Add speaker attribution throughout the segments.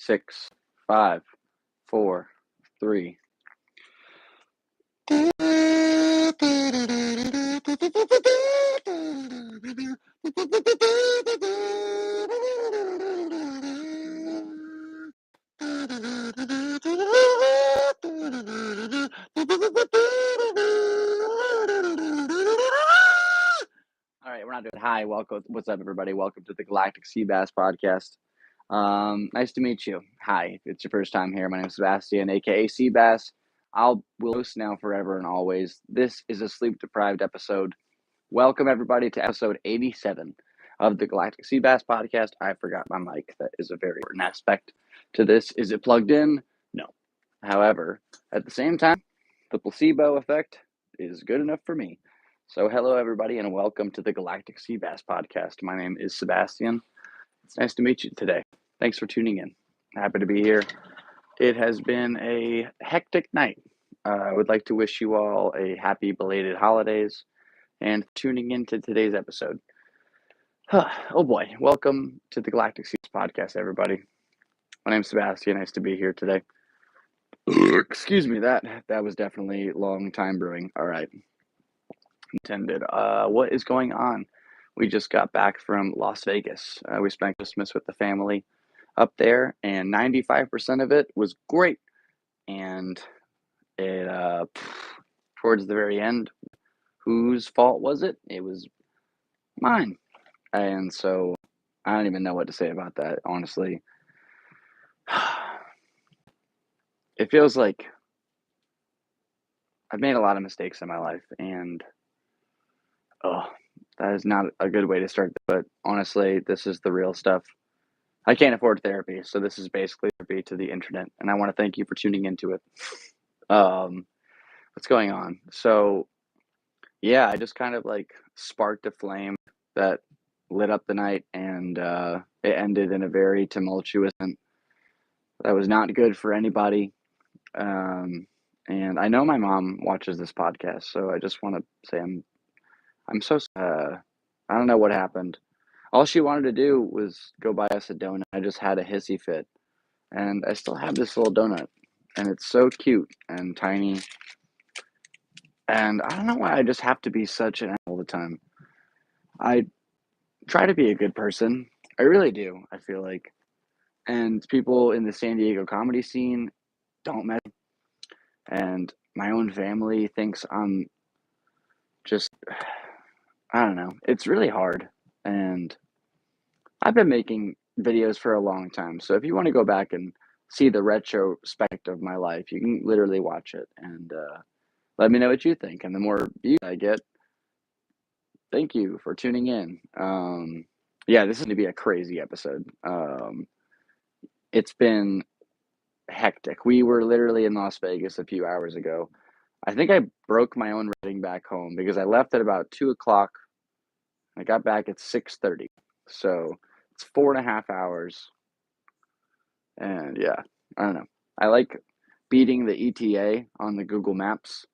Speaker 1: 6, 5, 4, 3. All right, we're not doing hi. Welcome. What's up, everybody? Welcome to the Galactic Seabass Podcast. Nice to meet you. Hi, if it's your first time here, my name is Sebastian, aka Seabass. Will host now forever and always. This is a sleep-deprived episode. Welcome, everybody, to episode 87 of the Galactic Seabass Podcast. I forgot my mic. That is a very important aspect to this. Is it plugged in? No. However, at the same time, the placebo effect is good enough for me. So hello, everybody, and welcome to the Galactic Seabass Podcast. My name is Sebastian. It's nice to meet you today. Thanks for tuning in. Happy to be here. It has been a hectic night. I would like to wish you all a happy belated holidays and tuning into today's episode. Oh boy, welcome to the Galactic Seabass Podcast, everybody. My name is Sebastian. Nice to be here today. Excuse me, that was definitely long time brewing. All right. Intended. What is going on? We just got back from Las Vegas. We spent Christmas with the family up there, and 95% of it was great. And it, towards the very end, whose fault was it? It was mine. And so I don't even know what to say about that, honestly. It feels like I've made a lot of mistakes in my life, and that is not a good way to start. But honestly, this is the real stuff. I can't afford therapy, so this is basically therapy to the internet, and I want to thank you for tuning into it. What's going on? So, yeah, I just kind of like sparked a flame that lit up the night, and it ended in a very tumultuous and that was not good for anybody. And I know my mom watches this podcast, so I just want to say I'm so I don't know what happened. All she wanted to do was go buy us a donut. I just had a hissy fit, and I still have this little donut, and it's so cute and tiny. And I don't know why I just have to be such an ass all the time. I try to be a good person. I really do, I feel like. And people in the San Diego comedy scene don't mess. And my own family thinks I'm just, I don't know. It's really hard. And I've been making videos for a long time. So if you want to go back and see the retrospect of my life, you can literally watch it and let me know what you think. And the more views I get, thank you for tuning in. Yeah, this is going to be a crazy episode. It's been hectic. We were literally in Las Vegas a few hours ago. I think I broke my own riding back home because I left at about 2 o'clock. I got back at 6:30. So it's 4.5 hours. And yeah, I don't know. I like beating the ETA on the Google Maps.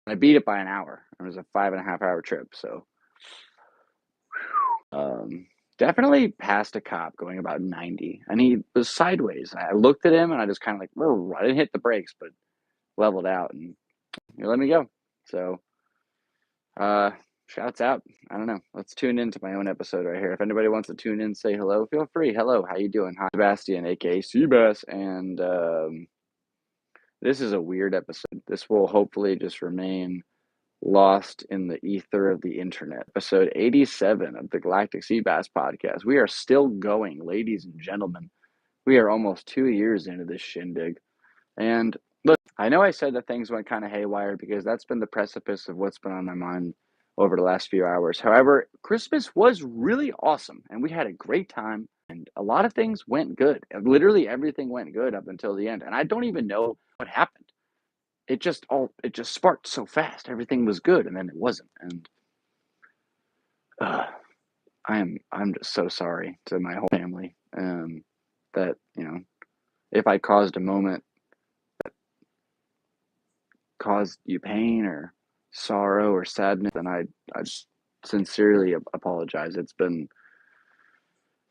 Speaker 1: I beat it by an hour. It was a 5.5 hour trip. So definitely passed a cop going about 90. And he was sideways. I looked at him and I just kind of like, whoa, I didn't hit the brakes, but leveled out and he let me go. So shouts out. I don't know. Let's tune into my own episode right here. If anybody wants to tune in, say hello, feel free. Hello, how you doing? Hi, Sebastian, aka Seabass, and this is a weird episode. This will hopefully just remain lost in the ether of the internet. Episode 87 of the Galactic Seabass Podcast. We are still going, ladies and gentlemen. We are almost 2 years into this shindig. And look, I know I said that things went kind of haywire because that's been the precipice of what's been on my mind over the last few hours. However, Christmas was really awesome and we had a great time and a lot of things went good. Literally everything went good up until the end. And I don't even know what happened. It just sparked so fast. Everything was good and then it wasn't. And I'm just so sorry to my whole family that, if I caused a moment caused you pain or sorrow or sadness, then I sincerely apologize. It's been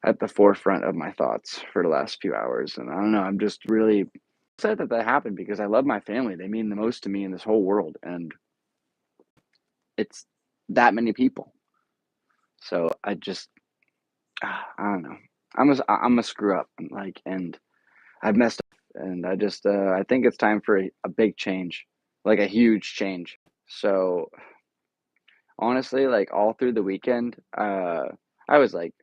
Speaker 1: at the forefront of my thoughts for the last few hours. And I don't know, I'm just really upset that that happened because I love my family. They mean the most to me in this whole world, and it's that many people. So I just, I don't know. I'm a screw up, and I've messed up, and I think it's time for a big change, like a huge change. So honestly, like all through the weekend, I was like,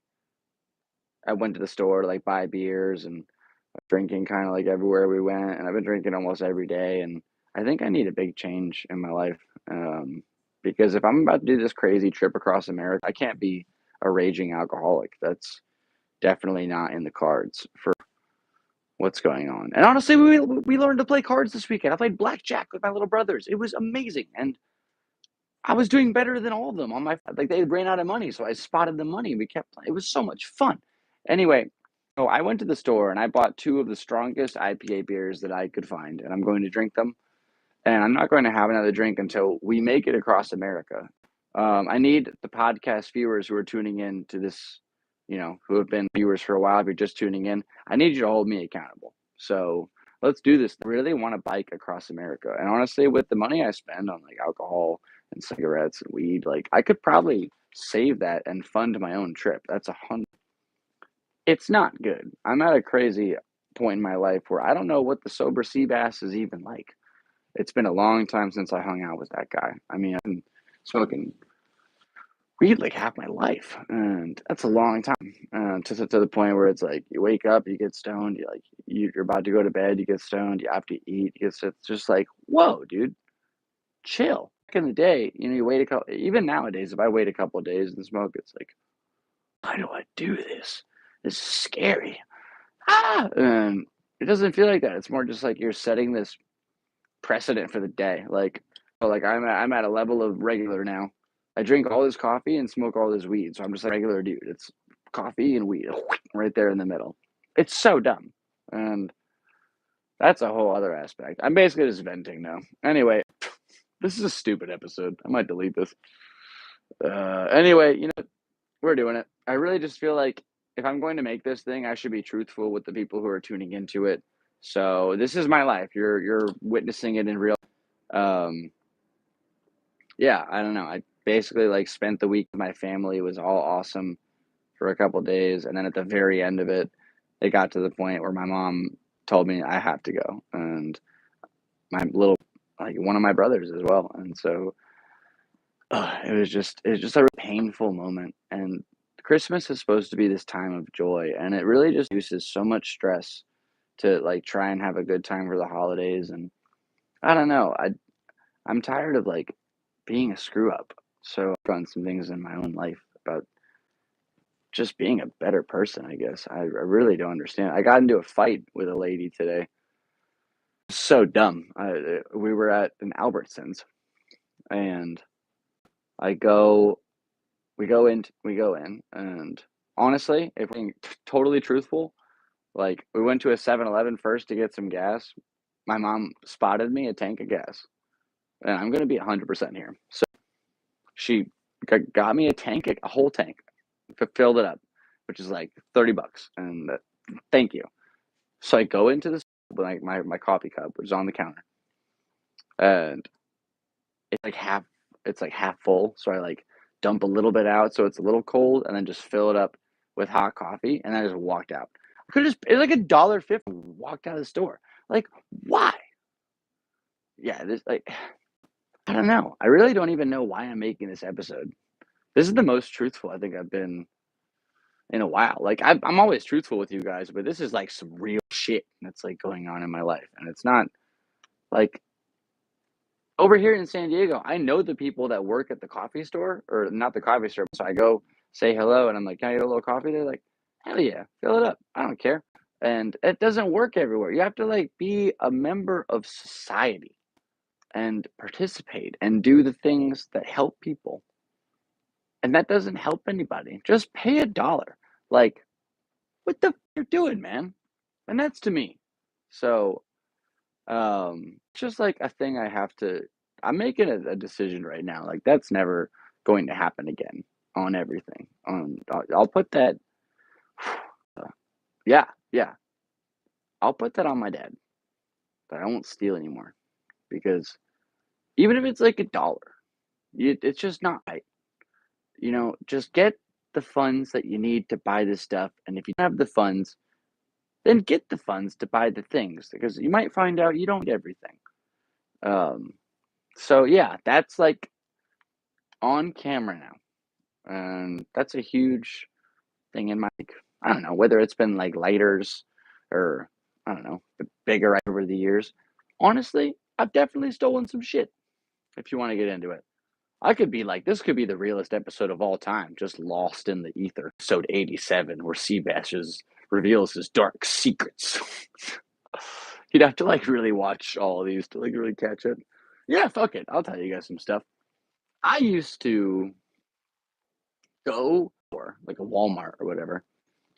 Speaker 1: I went to the store to like buy beers and drinking kind of like everywhere we went, and I've been drinking almost every day, and I think I need a big change in my life, because if I'm about to do this crazy trip across America, I can't be a raging alcoholic. That's definitely not in the cards for what's going on. And honestly, we learned to play cards this weekend. I played blackjack with my little brothers. It was amazing, and I was doing better than all of them on my like they ran out of money, so I spotted the money. We kept playing. It was so much fun. Anyway, so I went to the store and I bought two of the strongest IPA beers that I could find, and I'm going to drink them. And I'm not going to have another drink until we make it across America. I need the podcast viewers who are tuning in to this, who have been viewers for a while. If you're just tuning in, I need you to hold me accountable. So let's do this. I really want to bike across America. And honestly, with the money I spend on like alcohol and cigarettes and weed, like I could probably save that and fund my own trip. That's 100. It's not good. I'm at a crazy point in my life where I don't know what the sober sea bass is even like. It's been a long time since I hung out with that guy. I mean, I've been smoking weed like half my life, and that's a long time. To the point where it's like you wake up, you get stoned, you're about to go to bed, you get stoned, you have to eat. It's just like, whoa, dude, chill. Back in the day, you wait a couple. Even nowadays, if I wait a couple of days and smoke, it's like, why do I do this? This is scary. And it doesn't feel like that. It's more just like you're setting this precedent for the day. Like I'm at a level of regular now. I drink all this coffee and smoke all this weed, so I'm just like a regular dude. It's coffee and weed right there in the middle. It's so dumb, and that's a whole other aspect. I'm basically just venting now. Anyway, this is a stupid episode. I might delete this. Anyway, we're doing it. I really just feel like if I'm going to make this thing, I should be truthful with the people who are tuning into it. So this is my life. You're witnessing it in real. Um, yeah, I don't know. I basically like spent the week with my family. It was all awesome for a couple days, and then at the very end of it, it got to the point where my mom told me I have to go, and my little like one of my brothers as well, and so it was just a really painful moment. And Christmas is supposed to be this time of joy, and it really just uses so much stress to like try and have a good time for the holidays. And I don't know. I'm tired of like being a screw up. So I've done some things in my own life about just being a better person, I guess. I really don't understand. I got into a fight with a lady today. So dumb. We were at an Albertsons, and I go, we go in, and honestly, if we're being totally truthful, like we went to a 7-Eleven first to get some gas. My mom spotted me a tank of gas, and I'm gonna be 100% here. So she got me a tank, a whole tank, filled it up, which is like $30. And thank you. So I go into this like my coffee cup, which is on the counter, and it's like half full. So I like dump a little bit out so it's a little cold, and then just fill it up with hot coffee, and I just walked out. I could just it's like $1.50. Walked out of the store. Like why? Yeah, this like I don't know. I really don't even know why I'm making this episode. This is the most truthful I think I've been in a while. Like I'm always truthful with you guys, but this is like some real shit that's like going on in my life, and it's not like over here in San Diego. I know the people that work at the coffee store, or not the coffee store. So I go say hello, and I'm like, "Can I get a little coffee?" They're like, "Hell yeah, fill it up. I don't care." And it doesn't work everywhere. You have to like be a member of society and participate and do the things that help people. And that doesn't help anybody. Just pay $1. Like, what the you're doing, man? And that's to me. So, just like a thing I have to. I'm making a decision right now. Like that's never going to happen again on everything. I'll put that. Yeah. I'll put that on my dad, but I won't steal anymore because even if it's like $1, it's just not right. Just get the funds that you need to buy this stuff, and if you don't have the funds, then get the funds to buy the things because you might find out you don't need everything. Um, so yeah, that's like on camera now, and that's a huge thing in my, like, I don't know whether it's been like lighters or I don't know, bigger over the years. Honestly, I've definitely stolen some shit. If you want to get into it, I could be like, this could be the realest episode of all time, just lost in the ether. Episode 87, where Seabass reveals his dark secrets. You'd have to like really watch all of these to like really catch it. Yeah, fuck it. I'll tell you guys some stuff. I used to go for like a Walmart or whatever,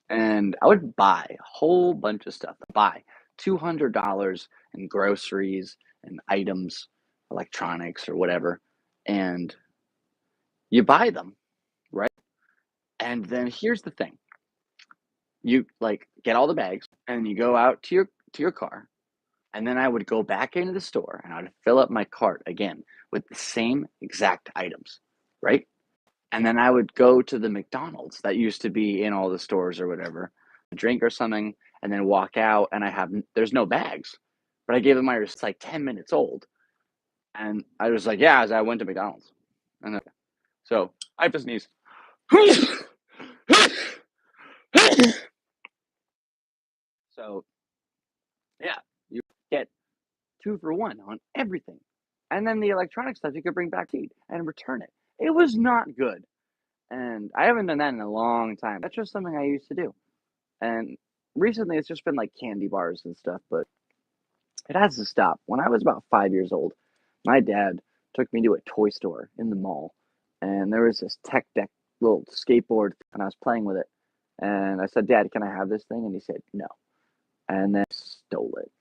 Speaker 1: and I would buy a whole bunch of stuff. Buy $200 in groceries and items, electronics or whatever, and you buy them, right? And then here's the thing: you like get all the bags, and you go out to your car, and then I would go back into the store, and I would fill up my cart again with the same exact items, right? And then I would go to the McDonald's that used to be in all the stores or whatever, a drink or something, and then walk out, and there's no bags, but I gave them it's like 10 minutes old, and I was like, yeah, as I went to McDonald's, and so I have to sneeze. So yeah, you get 2 for 1 on everything, and then the electronic stuff you could bring back and return it. It was not good, and I haven't done that in a long time. That's just something I used to do. And recently, it's just been like candy bars and stuff, but it has to stop. When I was about 5 years old, my dad took me to a toy store in the mall, and there was this tech deck little skateboard, and I was playing with it. And I said, Dad, can I have this thing? And he said, no. And then stole it.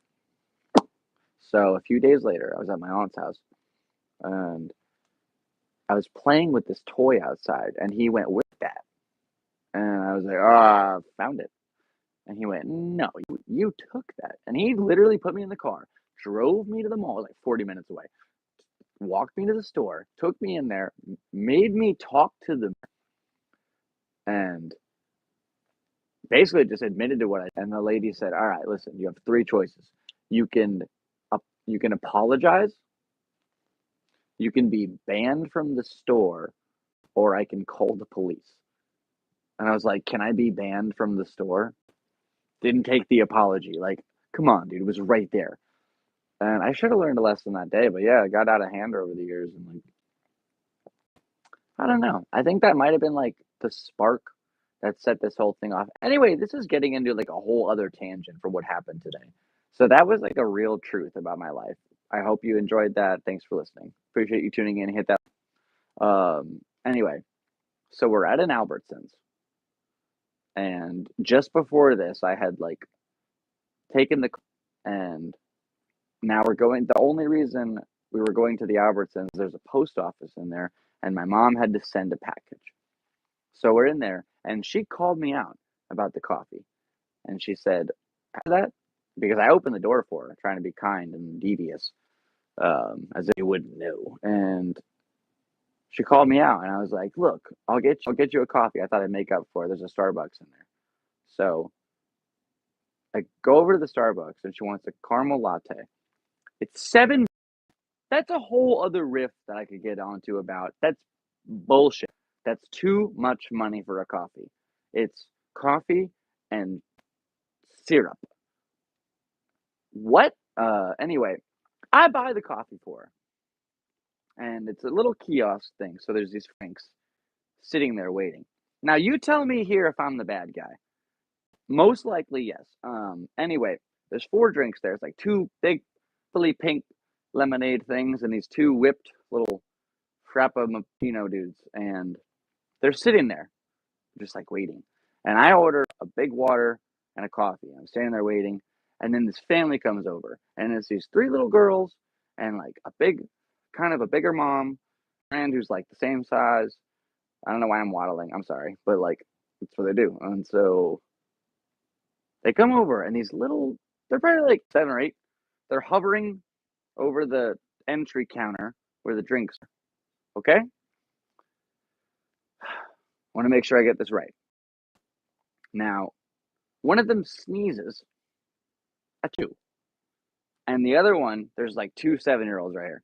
Speaker 1: So a few days later, I was at my aunt's house, and I was playing with this toy outside, and he went with that. And I was like, I found it. And he went, no, you took that. And he literally put me in the car, drove me to the mall, like 40 minutes away, walked me to the store, took me in there, made me talk to them, and basically just admitted to what I. And the lady said, all right, listen, you have 3 choices. You can, you can apologize, you can be banned from the store, or I can call the police. And I was like, can I be banned from the store? Didn't take the apology. Like, come on, dude, it was right there. And I should have learned a lesson that day, but yeah, it got out of hand over the years. And like, I don't know. I think that might have been like the spark that set this whole thing off. Anyway, this is getting into like a whole other tangent for what happened today. So that was like a real truth about my life. I hope you enjoyed that. Thanks for listening. Appreciate you tuning in. Hit that. Anyway, so we're at an Albertsons, and just before this, I had like taken the, and now we're going. The only reason we were going to the Albertsons, there's a post office in there, and my mom had to send a package. So we're in there, and she called me out about the coffee, and she said, "That," because I opened the door for her, trying to be kind and devious, as if you wouldn't know. And she called me out, and I was like, "Look, I'll get you a coffee." I thought I'd make up for it. There's a Starbucks in there, so I go over to the Starbucks, and she wants a caramel latte. It's seven. That's a whole other riff that I could get onto about. That's bullshit. That's too much money for a coffee. It's coffee and syrup. What? Anyway, I buy the coffee for her, and it's a little kiosk thing. So there's these Franks sitting there waiting. Now you tell me here if I'm the bad guy. Most likely, yes. Anyway, there's 4 drinks there. It's like 2 big, fully pink lemonade things, and these 2 whipped little frappuccino dudes, and they're sitting there, just like waiting. And I order a big water and a coffee. I'm standing there waiting, and then this family comes over, and it's these 3 little girls and like a big, kind of a bigger mom, and who's like the same size. I don't know why I'm waddling. I'm sorry, but like that's what they do. And so They come over, and they're probably like 7 or 8. They're hovering over the entry counter where the drinks are. Okay? Want to make sure I get this right. Now, one of them sneezes at 2. And the other one, there's like 2 7-year-olds right here.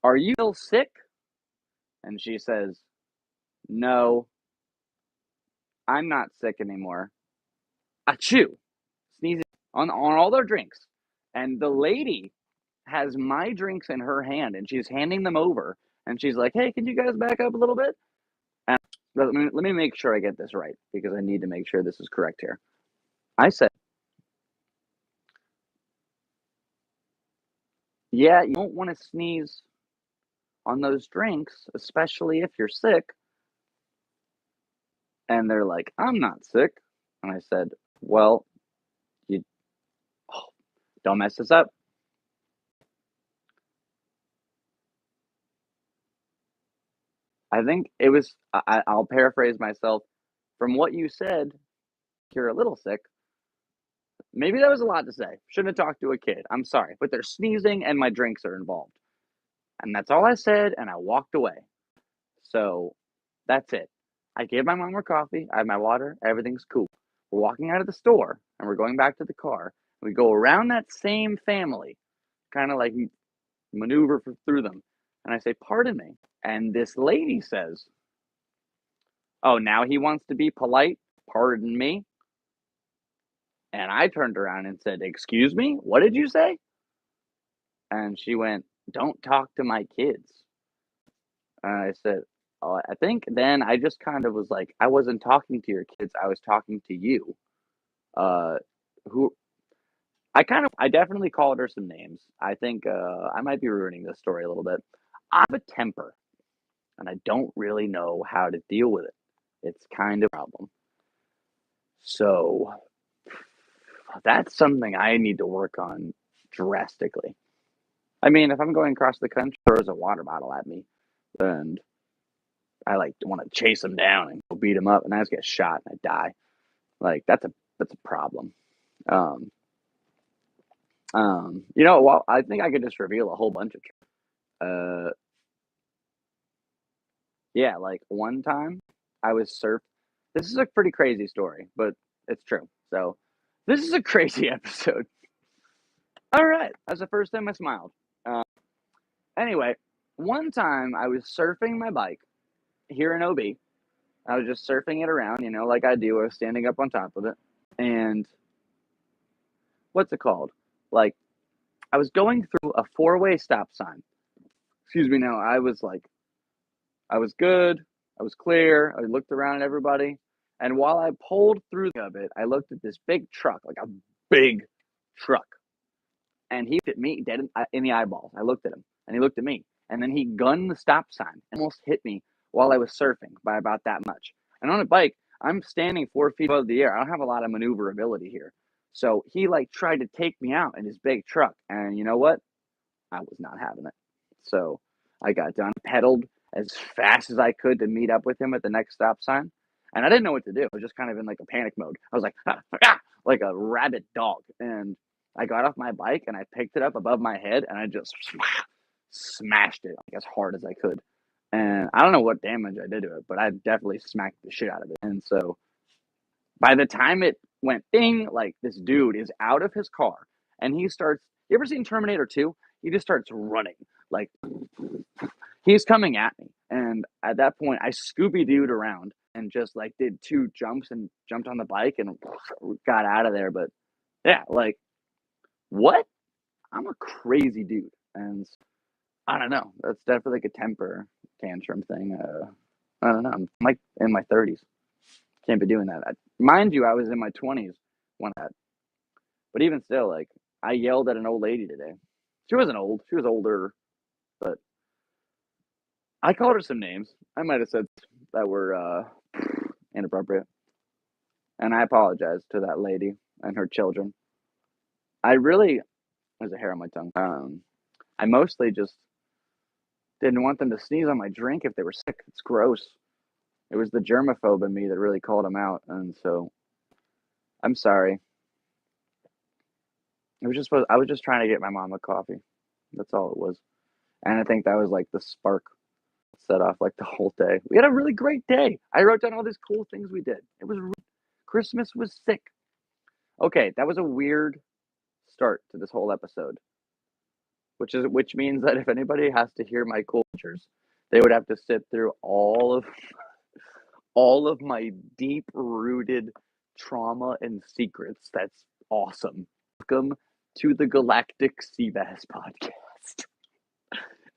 Speaker 1: Are you still sick? And she says, no, I'm not sick anymore. Achoo! Sneezing on all their drinks. And the lady has my drinks in her hand, and she's handing them over. And she's like, hey, can you guys back up a little bit? And let me make sure I get this right, because I need to make sure this is correct here. I said, yeah, you don't want to sneeze on those drinks, especially if you're sick. And they're like, I'm not sick. And I said, well, you don't mess this up. I think it was, I'll paraphrase myself. From what you said, you're a little sick. Maybe that was a lot to say. Shouldn't have talked to a kid. I'm sorry. But they're sneezing and my drinks are involved. And that's all I said, and I walked away. So that's it. I gave my mom her coffee. I have my water. Everything's cool. We're walking out of the store, and we're going back to the car. We go around that same family, kind of like maneuver through them. And I say, pardon me. And this lady says, oh, now he wants to be polite? Pardon me? And I turned around and said, excuse me? What did you say? And she went, don't talk to my kids. And I said, oh, I think then I just kind of was like, I wasn't talking to your kids. I was talking to you. Uh, who I definitely called her some names. I think I might be ruining this story a little bit. I have a temper, and I don't really know how to deal with it. It's kind of a problem. So that's something I need to work on drastically. I mean, if I'm going across the country, throws a water bottle at me, and I like want to chase him down and go beat him up, and I just get shot and I die. Like that's a problem. Um, well, I think I could just reveal a whole bunch of. Uh, yeah, like one time I was surf. This is a pretty crazy story, but it's true. So this is a crazy episode. All right, that's the first time I smiled. Uh, anyway, one time I was surfing my bike here in OB. I was just surfing it around, like I do. I was standing up on top of it, and what's it called? Like I was going through a 4-way stop sign. Excuse me. Now I was good. I was clear. I looked around at everybody, and while I pulled through of it, I looked at this big truck, like a big truck, and he hit me dead in the eyeballs. I looked at him, and he looked at me, and then he gunned the stop sign, and almost hit me while I was surfing by about that much. And on a bike, I'm standing 4 feet above the air. I don't have a lot of maneuverability here. So he tried to take me out in his big truck. And you know what? I was not having it. So I got done, pedaled as fast as I could to meet up with him at the next stop sign. And I didn't know what to do. I was just kind of in like a panic mode. I was like, like a rabid dog. And I got off my bike and I picked it up above my head and I just smashed it like as hard as I could. And I don't know what damage I did to it, but I definitely smacked the shit out of it. And so by the time it went ding, like this dude is out of his car and he starts. You ever seen Terminator 2? He just starts running. Like he's coming at me. And at that point, I Scooby Dooed around and just like did 2 jumps and jumped on the bike and got out of there. But yeah, like what? I'm a crazy dude. And I don't know. That's definitely like a temper tantrum thing. I don't know. I'm like in my 30s. Can't be doing that. Mind you, I was in my 20s when that. But even still, like, I yelled at an old lady today. She wasn't old. She was older, but I called her some names. I might have said that were inappropriate. And I apologize to that lady and her children. I really, there's a hair on my tongue. I mostly just didn't want them to sneeze on my drink if they were sick. It's gross. It was the germaphobe in me that really called them out. And so I'm sorry. I was just trying to get my mom a coffee. That's all it was. And I think that was like the spark set off like the whole day. We had a really great day. I wrote down all these cool things we did. Christmas was sick. Okay, that was a weird start to this whole episode, which means that if anybody has to hear my cultures, they would have to sit through all of my deep rooted trauma and secrets. That's awesome. Welcome to the Galactic Seabass Podcast.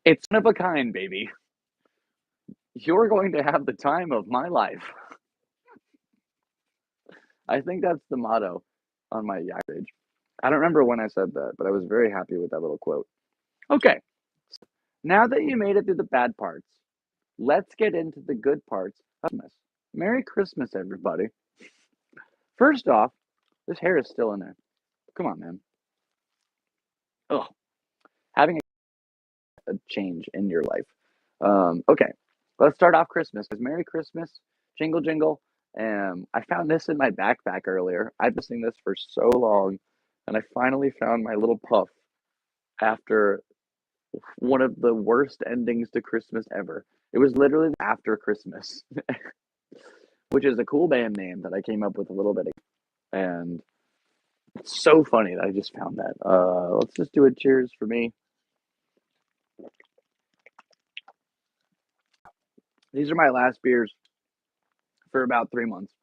Speaker 1: It's one of a kind, baby. You're going to have the time of my life. I think that's the motto on my Yak page. I don't remember when I said that, but I was very happy with that little quote. Okay, now that you made it through the bad parts, let's get into the good parts of Christmas. Merry Christmas, everybody. First off, this hair is still in there. Come on, man. Ugh. Having a change in your life. Okay, let's start off Christmas. Merry Christmas, jingle jingle. I found this in my backpack earlier. I've been missing this for so long, and I finally found my little puff after one of the worst endings to Christmas ever. It was literally after Christmas, which is a cool band name that I came up with a little bit ago. And it's so funny that I just found that. Let's just do a cheers for me. These are my last beers for about 3 months.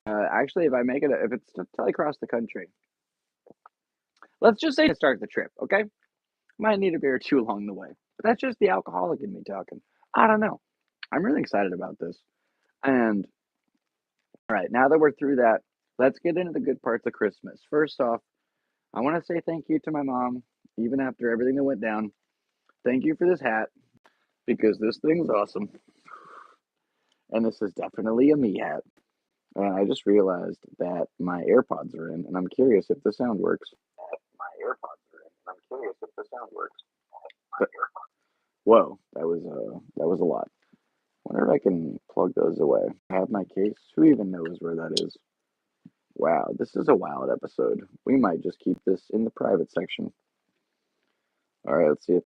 Speaker 1: Actually, if it's till I cross the country, let's just say to start the trip, okay? Might need a beer or two along the way, but that's just the alcoholic in me talking. I don't know. I'm really excited about this. And all right, now that we're through that, let's get into the good parts of Christmas. First off, I want to say thank you to my mom, even after everything that went down. Thank you for this hat because this thing's awesome. And this is definitely a me hat. And I just realized that my AirPods are in, and I'm curious if the sound works. But, whoa, that was a lot. Wonder if I can plug those away. I have my case. Who even knows where that is? Wow, this is a wild episode. We might just keep this in the private section. All right, let's see it.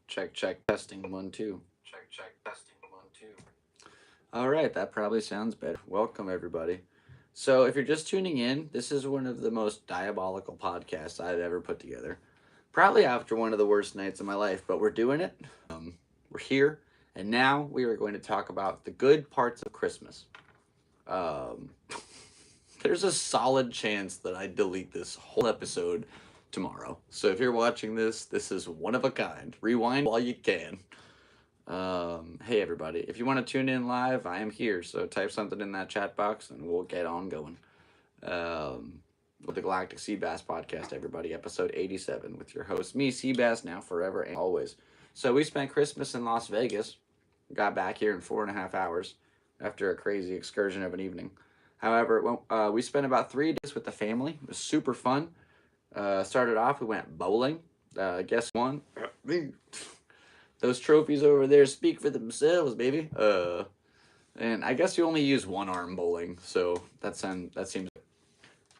Speaker 1: Check, testing 1 2. Check, testing 1 2. All right, that probably sounds better. Welcome everybody. So if you're just tuning in, this is one of the most diabolical podcasts I've ever put together. Probably after one of the worst nights of my life, but we're doing it. We're here, and now we are going to talk about the good parts of Christmas. There's a solid chance that I delete this whole episode tomorrow. So if you're watching this, this is one of a kind. Rewind while you can. Hey everybody, if you want to tune in live, I am here. So type something in that chat box and we'll get on going. With the Galactic Seabass Podcast, everybody, episode 87 with your host, me, Seabass, now forever and always. So we spent Christmas in Las Vegas, got back here in 4.5 hours after a crazy excursion of an evening. However, we spent about 3 days with the family. It was super fun. Started off, we went bowling. Guess one? Those trophies over there speak for themselves, baby. And I guess you only use one arm bowling, so that seems.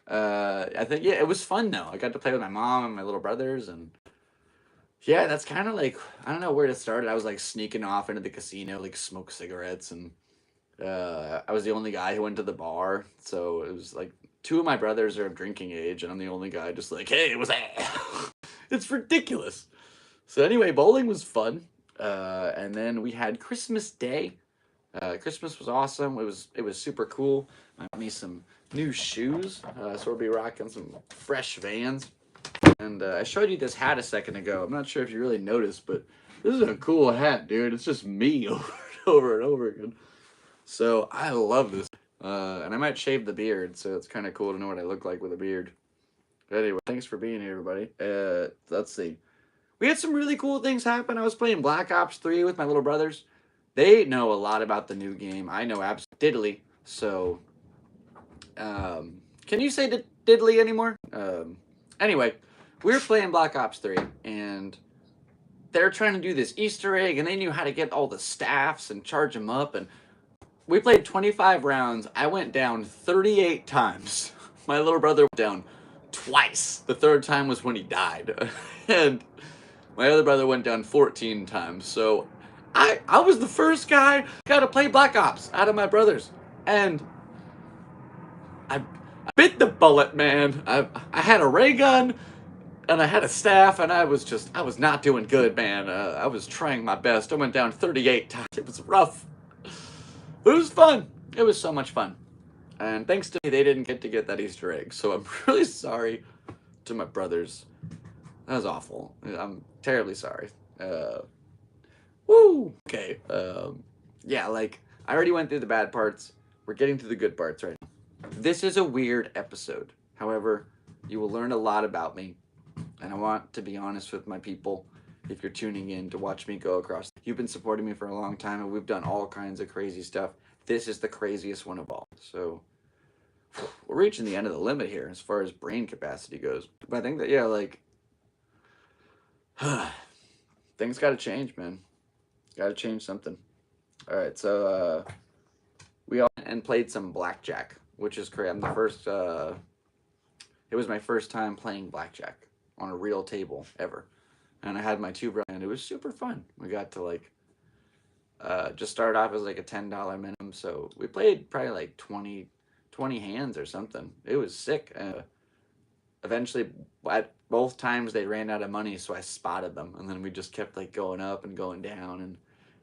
Speaker 1: I think it was fun though. I got to play with my mom and my little brothers, and yeah, that's kind of like I don't know where to start. I was like sneaking off into the casino, like smoke cigarettes, and I was the only guy who went to the bar, so it was like 2 of my brothers are of drinking age, and I'm the only guy just like, hey, it was it's ridiculous. So anyway, bowling was fun, and then we had Christmas Day. Christmas was awesome. It was super cool. I got me some new shoes, so we'll be rocking some fresh Vans. And I showed you this hat a second ago. I'm not sure if you really noticed, but this is a cool hat, dude. It's just me over and over again. So I love this. And I might shave the beard, so it's kind of cool to know what I look like with a beard. But anyway, thanks for being here, everybody. Let's see. We had some really cool things happen. I was playing Black Ops 3 with my little brothers. They know a lot about the new game. I know absolutely diddly. So, can you say diddly anymore? Anyway, we were playing Black Ops 3, and they're trying to do this Easter egg, and they knew how to get all the staffs and charge them up, and we played 25 rounds. I went down 38 times. My little brother went down twice. The third time was when he died. And my other brother went down 14 times. So I was the first guy got to play Black Ops out of my brothers. And I bit the bullet, man. I had a ray gun and I had a staff, and I was not doing good, man. I was trying my best. I went down 38 times. It was rough. It was fun. It was so much fun. And thanks to me, they didn't get that Easter egg. So I'm really sorry to my brothers. That was awful. I'm terribly sorry. Woo! Okay. Yeah, like, I already went through the bad parts. We're getting to the good parts right now. This is a weird episode. However, you will learn a lot about me. And I want to be honest with my people. If you're tuning in to watch me go across, you've been supporting me for a long time, and we've done all kinds of crazy stuff. This is the craziest one of all. So we're reaching the end of the limit here as far as brain capacity goes. But I think that, yeah, like, things got to change, man. Got to change something. All right, so we all and played some blackjack, which is crazy. I'm the first. It was my first time playing blackjack on a real table ever, and I had my two brothers, and it was super fun. We got to like just start off as like a $10 minimum, so we played probably like 20 hands or something. It was sick. Eventually, at both times they ran out of money, so I spotted them, and then we just kept like going up and going down, and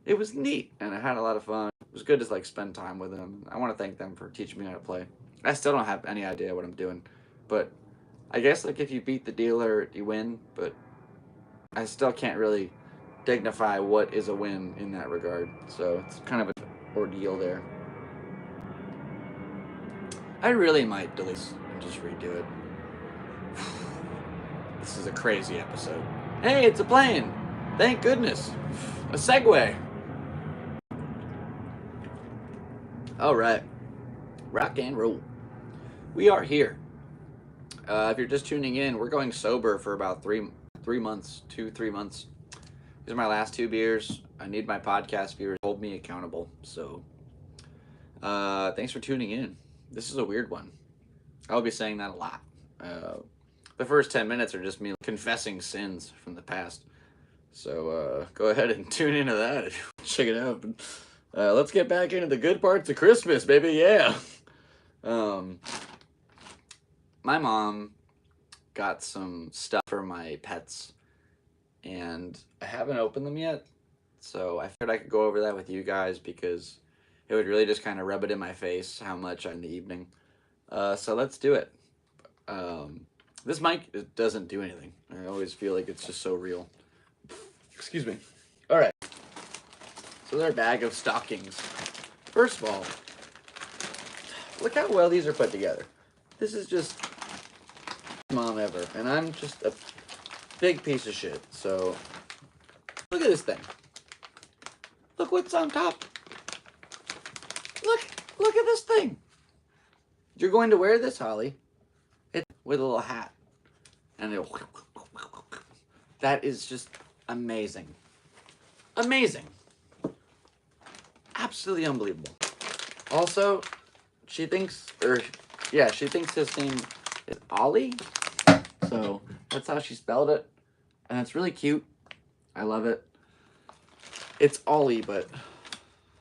Speaker 1: it was neat, and I had a lot of fun. It was good to like spend time with them. I want to thank them for teaching me how to play. I still don't have any idea what I'm doing, but I guess like if you beat the dealer, you win, but I still can't really dignify what is a win in that regard. So it's kind of an ordeal there. I really might delete this and just redo it. This is a crazy episode. Hey, it's a plane! Thank goodness! A Segway! Alright. Rock and roll. We are here. If you're just tuning in, we're going sober for about 3 months. 3 months. These are my last 2 beers. I need my podcast viewers to hold me accountable. So, thanks for tuning in. This is a weird one. I'll be saying that a lot. The first 10 minutes are just me confessing sins from the past. So, go ahead and tune into that if you want to check it out. Let's get back into the good parts of Christmas, baby. Yeah. My mom got some stuff for my pets, and I haven't opened them yet, so I figured I could go over that with you guys because it would really just kind of rub it in my face how much in the evening. So let's do it. This mic, it doesn't do anything. I always feel like it's just so real. Excuse me. All right. So they're a bag of stockings. First of all, look how well these are put together. This is just mom ever, and I'm just a big piece of shit. So look at this thing. Look what's on top. Look at this thing. You're going to wear this, Holly, with a little hat, and that is just amazing. Amazing. Absolutely unbelievable. Also, she thinks his name is Ollie. So that's how she spelled it. And it's really cute. I love it. It's Ollie, but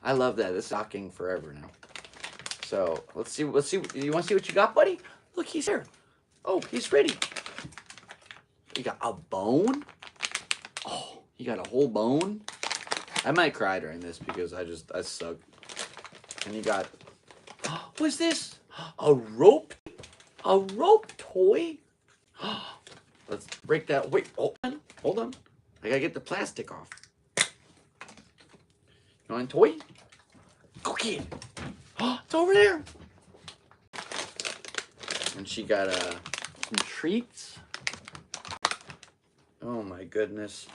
Speaker 1: I love that. It's stocking forever now. So let's see. You want to see what you got, buddy? Look, he's here. Oh, he's ready. You got a bone? Oh, you got a whole bone? I might cry during this because I suck. And you got, what's this? A rope? A rope toy? Let's break that. Wait, hold on. I gotta get the plastic off. You want a toy? Go get it. It's over there. And she got some treats. Oh my goodness.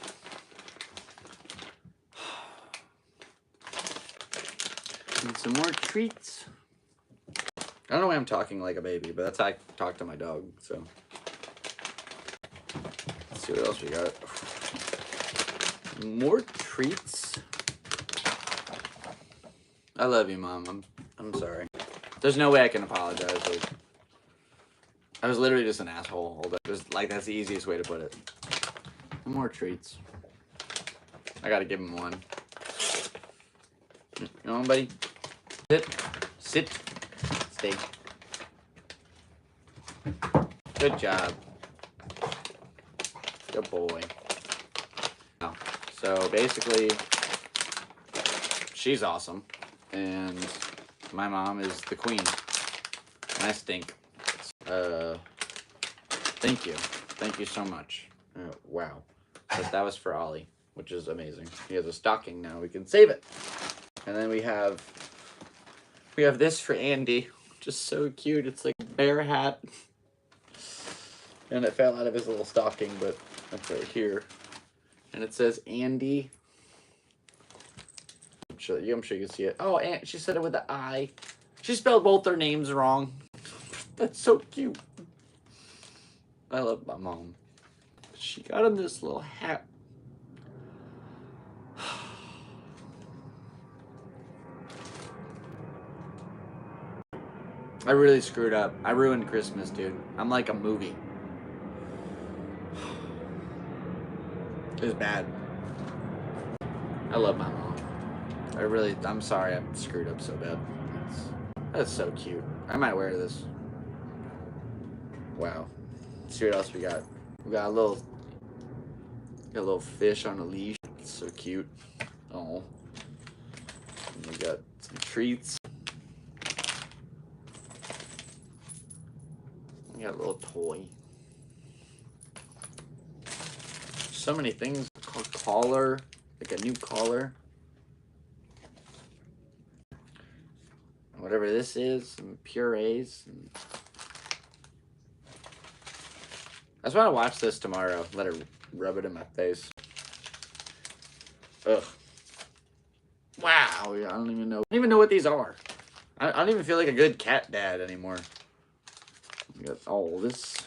Speaker 1: And some more treats. I don't know why I'm talking like a baby, but that's how I talk to my dog, so. Let's see what else we got. More treats. I love you, Mom. I'm sorry. There's no way I can apologize. Like, I was literally just an asshole. It was like, that's the easiest way to put it. More treats. I gotta give him one. You know, buddy? Sit. Stay. Good job. Good boy. So basically, she's awesome, and my mom is the queen, and I stink. Thank you so much. Wow, but that was for Ollie, which is amazing. He has a stocking now. We can save it, and then we have this for Andy, which is so cute. It's like a bear hat, and it fell out of his little stocking, but that's right here. And it says Andy. I'm sure you can see it. Oh, and she said it with an I. She spelled both their names wrong. That's so cute. I love my mom. She got him this little hat. I really screwed up. I ruined Christmas, dude. I'm like a movie. It was bad. I love my mom. I'm sorry I screwed up so bad. That's so cute. I might wear this. Wow. Let's see what else we got. We got a little fish on a leash. It's so cute. Oh. And we got some treats. We got a little toy. So many things. Called collar, like a new collar. Whatever this is, some purees. I just want to watch this tomorrow. Let her rub it in my face. Ugh. Wow. I don't even know what these are. I don't even feel like a good cat dad anymore. We got all this.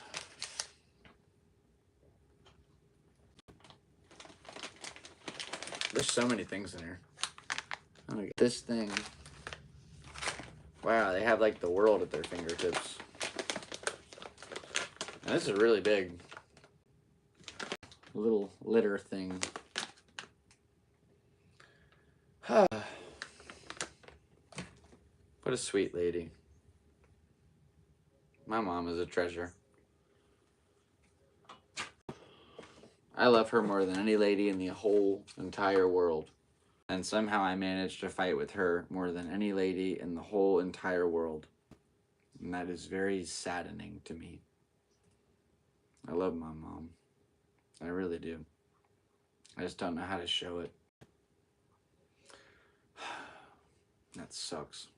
Speaker 1: There's so many things in here. Oh, we got this thing. Wow, they have like the world at their fingertips. And this is really big. Little litter thing. What a sweet lady. My mom is a treasure. I love her more than any lady in the whole entire world. And somehow I managed to fight with her more than any lady in the whole entire world. And that is very saddening to me. I love my mom. I really do. I just don't know how to show it. That sucks.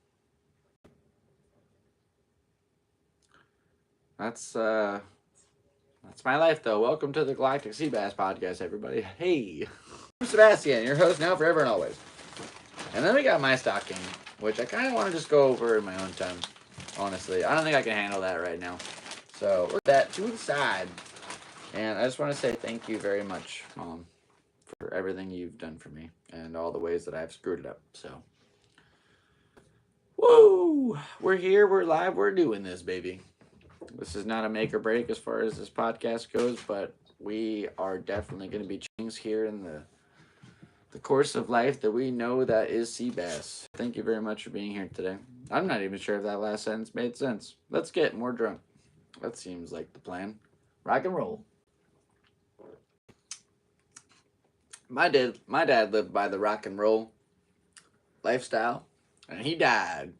Speaker 1: That's my life, though. Welcome to the Galactic Seabass Podcast, everybody. Hey, I'm Sebastian, your host now, forever, and always. And then we got my stocking, which I kind of want to just go over in my own time, honestly. I don't think I can handle that right now. So, put that to the side. And I just want to say thank you very much, Mom, for everything you've done for me and all the ways that I've screwed it up. So, woo! We're here, we're live, we're doing this, baby. This is not a make or break as far as this podcast goes, but we are definitely going to be changing here in the course of life that we know that is sea bass. Thank you very much for being here today. I'm not even sure if that last sentence made sense. Let's get more drunk. That seems like the plan. Rock and roll. My dad lived by the rock and roll lifestyle, and he died.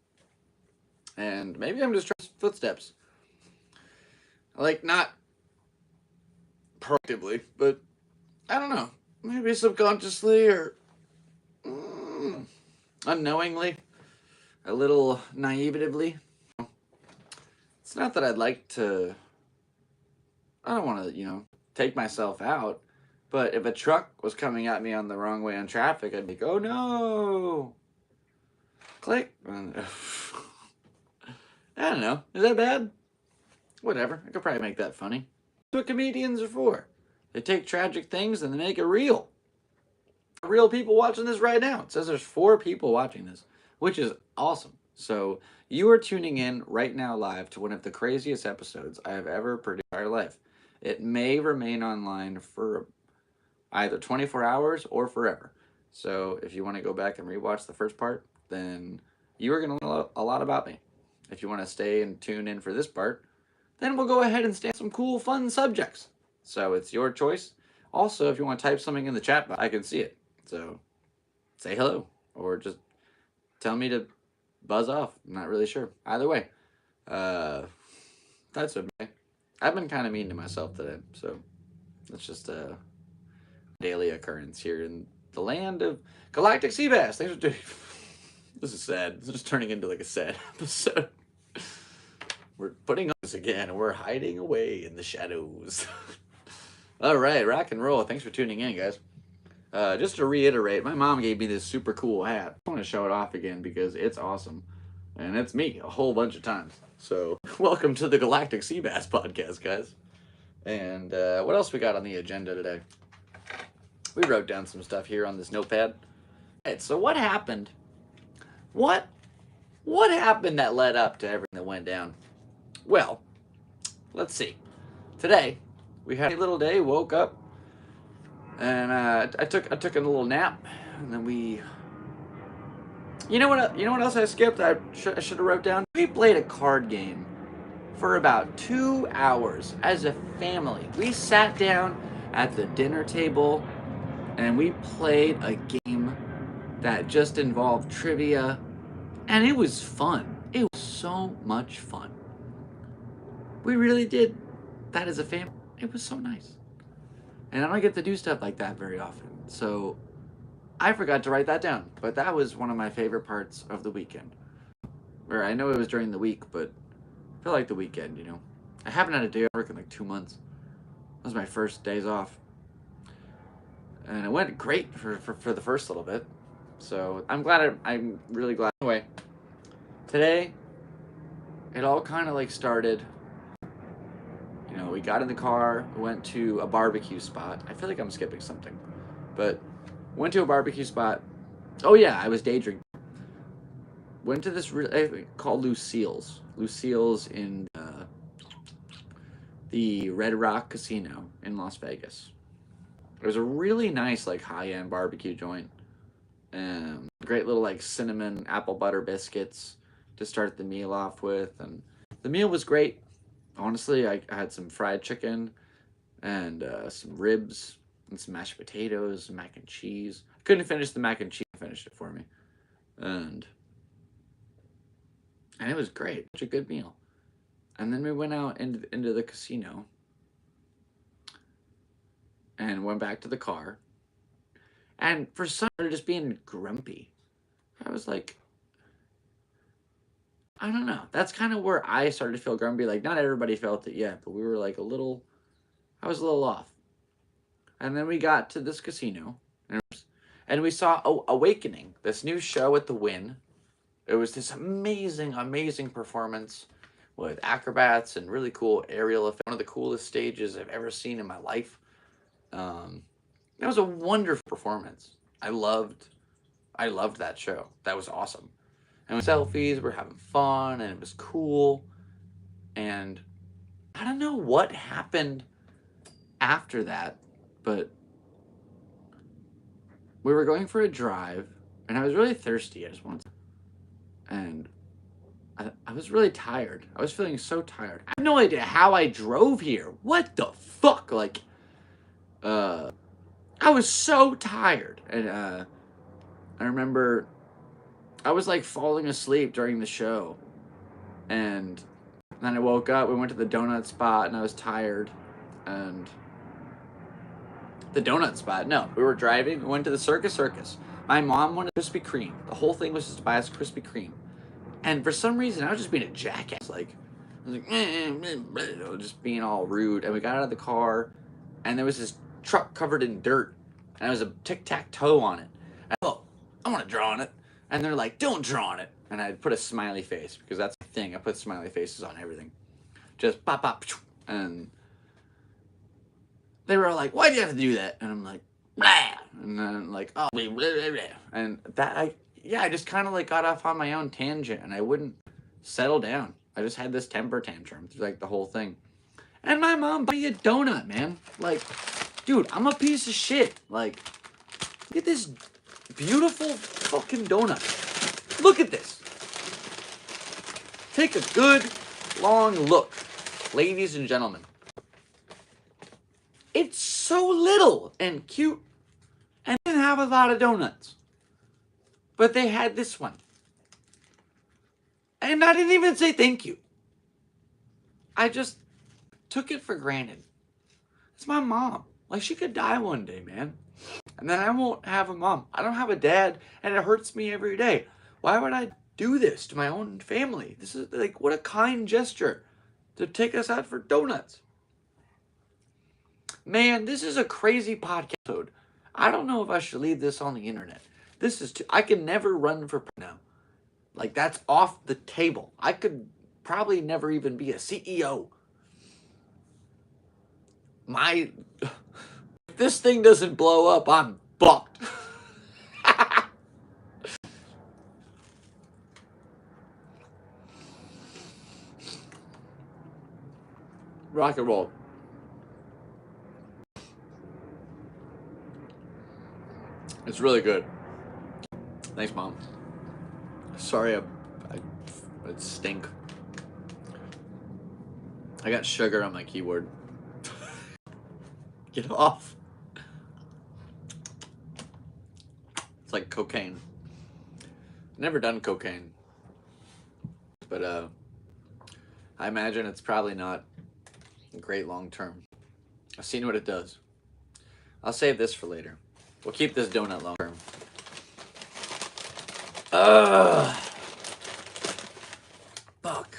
Speaker 1: And maybe I'm just trying footsteps. Like, not proactively, but I don't know. Maybe subconsciously or unknowingly, a little naivetively. It's not that I'd like to, I don't want to, take myself out, but if a truck was coming at me on the wrong way on traffic, I'd be like, oh no, click. I don't know. Is that bad? Whatever. I could probably make that funny. That's what comedians are for. They take tragic things and they make it real. Real people watching this right now. It says there's 4 people watching this.
Speaker 2: which is awesome. So you are tuning in right now live to one of the craziest episodes I have ever produced in my life. It may remain online for either 24 hours or forever. So if you want to go back and rewatch the first part, then you are going to learn a lot about me. If you want to stay and tune in for this part, then we'll go ahead and stay on some cool, fun subjects. So it's your choice. Also, if you want to type something in the chat box, I can see it. So say hello or just tell me to buzz off. I'm not really sure. Either way, that's okay. I've been kind of mean to myself today, so it's just a daily occurrence here in the land of Galactic Seabass. Thanks for doing. This is sad. It's just turning into like a sad episode. We're putting on this again. We're hiding away in the shadows. All right, rock and roll. Thanks for tuning in, guys. Just to reiterate, my mom gave me this super cool hat. I want to show it off again because it's awesome. And it's me a whole bunch of times. So, welcome to the Galactic Seabass Podcast, guys. And what else we got on the agenda today? We wrote down some stuff here on this notepad. All right, so what happened? What happened that led up to everything that went down? Well, let's see. Today, we had a little day, woke up, and I took a little nap, and then we... You know what else I skipped? I should have wrote down? We played a card game for about 2 hours as a family. We sat down at the dinner table, and we played a game that just involved trivia, and it was fun. It was so much fun. We really did that as a family. It was so nice. And I don't get to do stuff like that very often. So I forgot to write that down. But that was one of my favorite parts of the weekend. Or I know it was during the week, but I feel like the weekend, you know. I haven't had a day of work in like 2 months. That was my first days off. And it went great for the first little bit. So I'm really glad. Anyway, today, it all kind of like started. You know, we got in the car, went to a barbecue spot. I feel like I'm skipping something. But went to a barbecue spot. Oh yeah, I was day drinking. Went to this called Lucille's. Lucille's in the Red Rock Casino in Las Vegas. It was a really nice, like, high-end barbecue joint. Great little, like, cinnamon apple butter biscuits to start the meal off with. And the meal was great. Honestly, I had some fried chicken and some ribs and some mashed potatoes, mac and cheese. I couldn't finish the mac and cheese. Finished it for me. And it was great. Such a good meal. And then we went out into the casino and went back to the car. And for some reason, just being grumpy. I was like, I don't know. That's kind of where I started to feel grumpy. Like, not everybody felt it yet, but we were like I was a little off. And then we got to this casino, and we saw Awakening, this new show at the Wynn. It was this amazing, amazing performance with acrobats and really cool aerial effects. One of the coolest stages I've ever seen in my life. It was a wonderful performance. I loved that show. That was awesome. And with selfies, we're having fun, and it was cool. And I don't know what happened after that, but we were going for a drive, and I was really thirsty. I just wanted to, and I was really tired. I was feeling so tired. I have no idea how I drove here. What the fuck? Like, I was so tired. And I remember I was like falling asleep during the show. And then I woke up, we went to the donut spot, and I was tired. And the donut spot, no, we were driving, we went to the Circus. My mom wanted Krispy Kreme. The whole thing was just to buy us Krispy Kreme. And for some reason, I was just being a jackass. Like, I was like, just being all rude. And we got out of the car, and there was this truck covered in dirt, and there was a tic-tac-toe on it. And I want to draw on it. And they're like, don't draw on it. And I put a smiley face, because that's the thing. I put smiley faces on everything. Just pop, pop, and they were all like, why do you have to do that? And I'm like, blah. And then like, oh, blah, blah, blah. And that, yeah, I just kind of like got off on my own tangent and I wouldn't settle down. I just had this temper tantrum through like the whole thing. And my mom bought me a donut, man. Like, dude, I'm a piece of shit. Like, look at this beautiful fucking donut. Look at this. Take a good, long look, ladies and gentlemen. It's so little and cute and didn't have a lot of donuts. But they had this one. And I didn't even say thank you. I just took it for granted. It's my mom. Like, she could die one day, man. And then I won't have a mom. I don't have a dad, and it hurts me every day. Why would I do this to my own family? This is like, what a kind gesture to take us out for donuts. Man, this is a crazy podcast. I don't know if I should leave this on the internet. This is I can never run for now. Like, that's off the table. I could probably never even be a CEO. If this thing doesn't blow up, I'm fucked. Rock and roll. It's really good. Thanks, Mom. Sorry, I stink. I got sugar on my keyboard. Get off. It's like cocaine. Never done cocaine. But I imagine it's probably not great long term. I've seen what it does. I'll save this for later. We'll keep this donut long term. Fuck.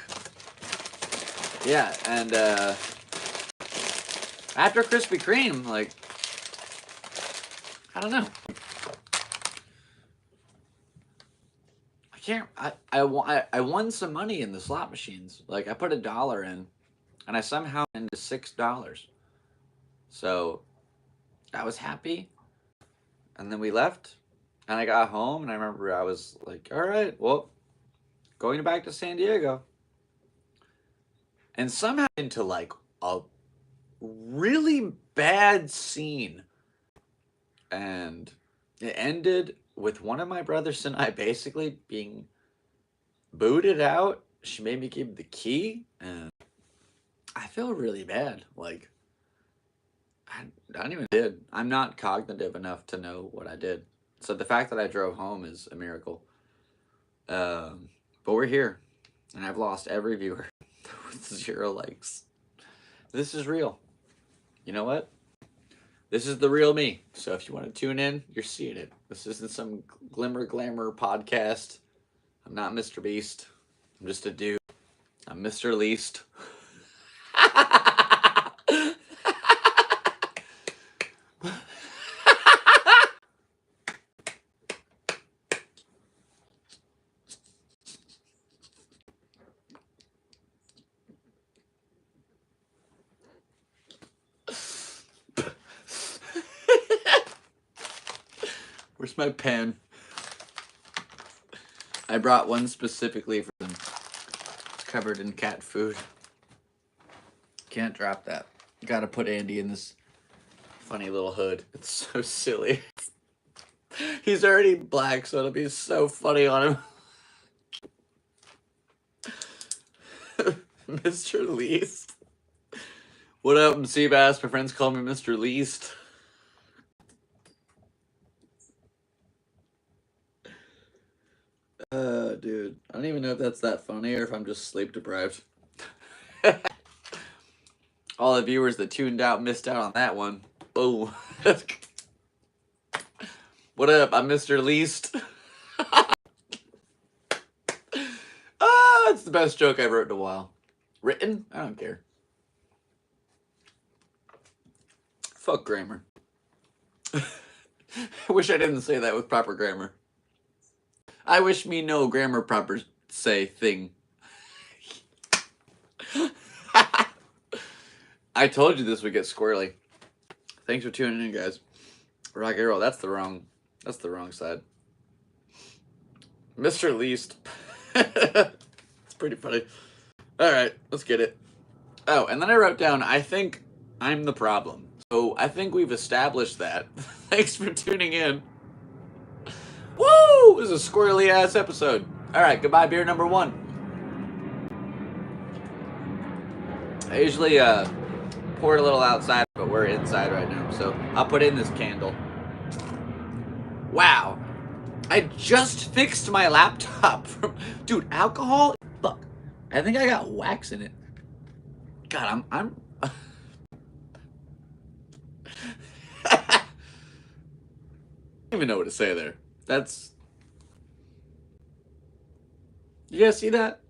Speaker 2: Yeah, and after Krispy Kreme, like, I don't know. I won some money in the slot machines. Like, I put $1 in, and I somehow into $6. So I was happy. And then we left, and I got home, and I remember I was like, all right, well, going back to San Diego. And somehow into like a really bad scene. And it ended with one of my brothers and I basically being booted out. She made me give the key, and I feel really bad. Like, I don't even did. I'm not cognitive enough to know what I did. So the fact that I drove home is a miracle. But we're here, and I've lost every viewer with 0 likes. This is real. You know what? This is the real me. So if you want to tune in, you're seeing it. This isn't some glimmer glamour podcast. I'm not Mr. Beast. I'm just a dude. I'm Mr. Least. Where's my pen? I brought one specifically for them. It's covered in cat food. Can't drop that. Gotta put Andy in this funny little hood. It's so silly. He's already black, so it'll be so funny on him. Mr. Least. What up, Seabass? My friends call me Mr. Least. Dude, I don't even know if that's that funny or if I'm just sleep deprived. All the viewers that tuned out missed out on that one. Boom. What up? I'm Mr. Least. It's the best joke I've wrote in a while. Written? I don't care. Fuck grammar. I wish I didn't say that with proper grammar. I wish me no grammar proper say thing. I told you this would get squirrely. Thanks for tuning in, guys. Rock and roll. That's the wrong side. Mr. Least. It's pretty funny. All right, let's get it. Oh, and then I wrote down, I think I'm the problem. So I think we've established that. Thanks for tuning in. Woo! This is a squirrely ass episode. All right, goodbye, beer number 1. I usually pour it a little outside, but we're inside right now, so I'll put in this candle. Wow. I just fixed my laptop. Dude, alcohol? Fuck. I think I got wax in it. God, I'm I don't even know what to say there. That's... You guys see that?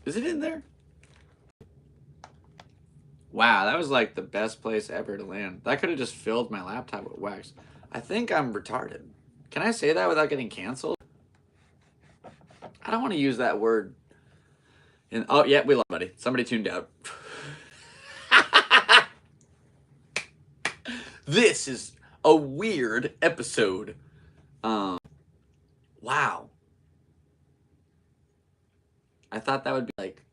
Speaker 2: Is it in there? Wow, that was like the best place ever to land. That could have just filled my laptop with wax. I think I'm retarded. Can I say that without getting canceled? I don't want to use that word. Oh, yeah, we love it, buddy. Somebody tuned out. This is a weird episode. Wow. I thought that would be like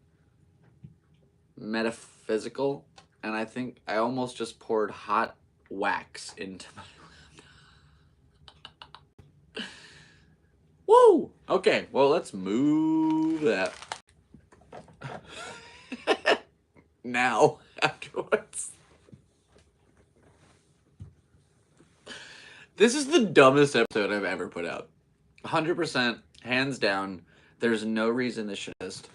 Speaker 2: metaphysical, and I think I almost just poured hot wax into my laptop. Woo! Okay, well, let's move that. Now, afterwards. This is the dumbest episode I've ever put out. 100%, hands down. There's no reason this should exist.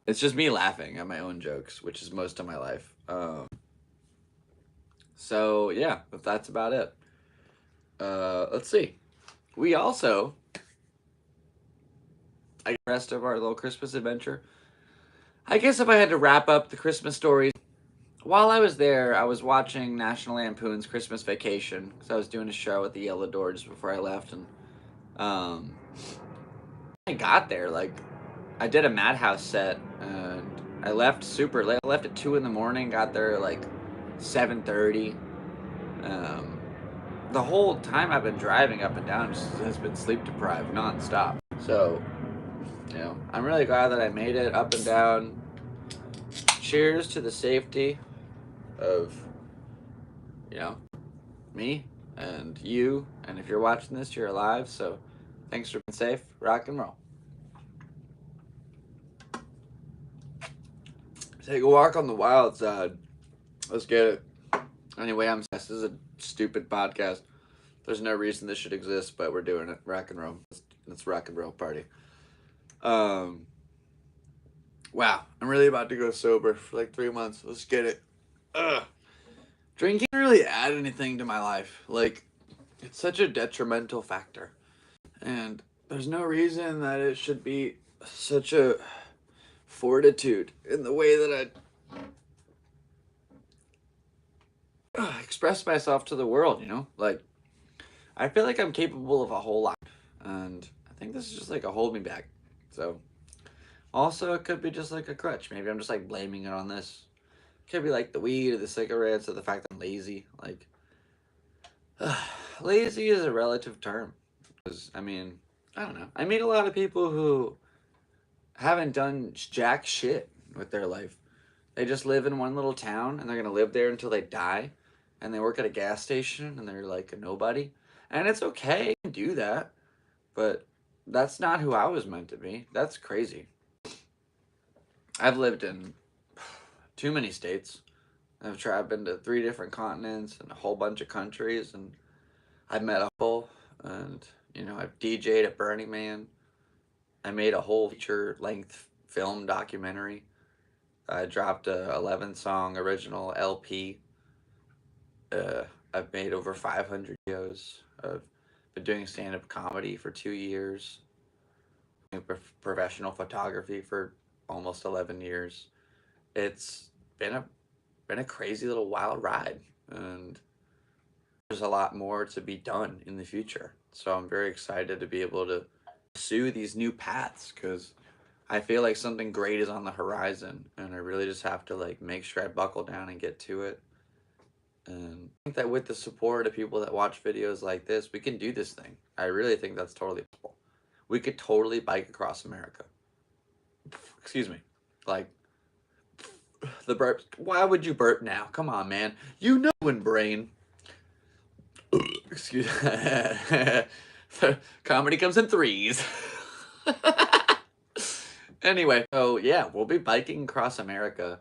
Speaker 2: It's just me laughing at my own jokes, which is most of my life. So, yeah, that's about it. Let's see. We also, the rest of our little Christmas adventure. I guess if I had to wrap up the Christmas stories, while I was there, I was watching National Lampoon's Christmas Vacation, because I was doing a show at the Yellow Door just before I left, and I got there, like, I did a Madhouse set, and I left super late. I left at 2 in the morning, got there at like 7:30. The whole time I've been driving up and down just has been sleep deprived nonstop. So, you know, I'm really glad that I made it up and down. Cheers to the safety of, you know, me and you. And if you're watching this, you're alive. So thanks for being safe. Rock and roll. Take a walk on the wild side. Let's get it. Anyway, this is a stupid podcast. There's no reason this should exist, but we're doing it. Rock and roll. Let's rock and roll party. Wow, I'm really about to go sober for like 3 months. Let's get it. Drinking didn't really add anything to my life. Like, it's such a detrimental factor. And there's no reason that it should be such a fortitude in the way that I express myself to the world, you know? Like, I feel like I'm capable of a whole lot. And I think this is just like a hold me back. So, also, it could be just like a crutch. Maybe I'm just like blaming it on this. It could be like the weed or the cigarettes or the fact that I'm lazy. Like, lazy is a relative term. Because, I mean, I don't know. I meet a lot of people who haven't done jack shit with their life. They just live in one little town and they're going to live there until they die. And they work at a gas station and they're like a nobody. And it's okay, you can do that. But that's not who I was meant to be. That's crazy. I've lived in too many states. I've been to 3 different continents and a whole bunch of countries. And I've met a couple. And, you know, I've DJ'd at Burning Man. I made a whole feature-length film documentary. I dropped a 11-song original LP. I've made over 500 videos. I've been doing stand-up comedy for 2 years. Professional photography for almost 11 years. It's been a crazy little wild ride, and there's a lot more to be done in the future. So I'm very excited to be able to pursue these new paths, because I feel like something great is on the horizon, and I really just have to like make sure I buckle down and get to it. And I think that with the support of people that watch videos like this, we can do this thing. I really think that's totally possible. We could totally bike across America. Excuse me. Like, the burps. Why would you burp now? Come on, man. You know when brain. Excuse me. Comedy comes in threes. Anyway, so yeah, we'll be biking across America.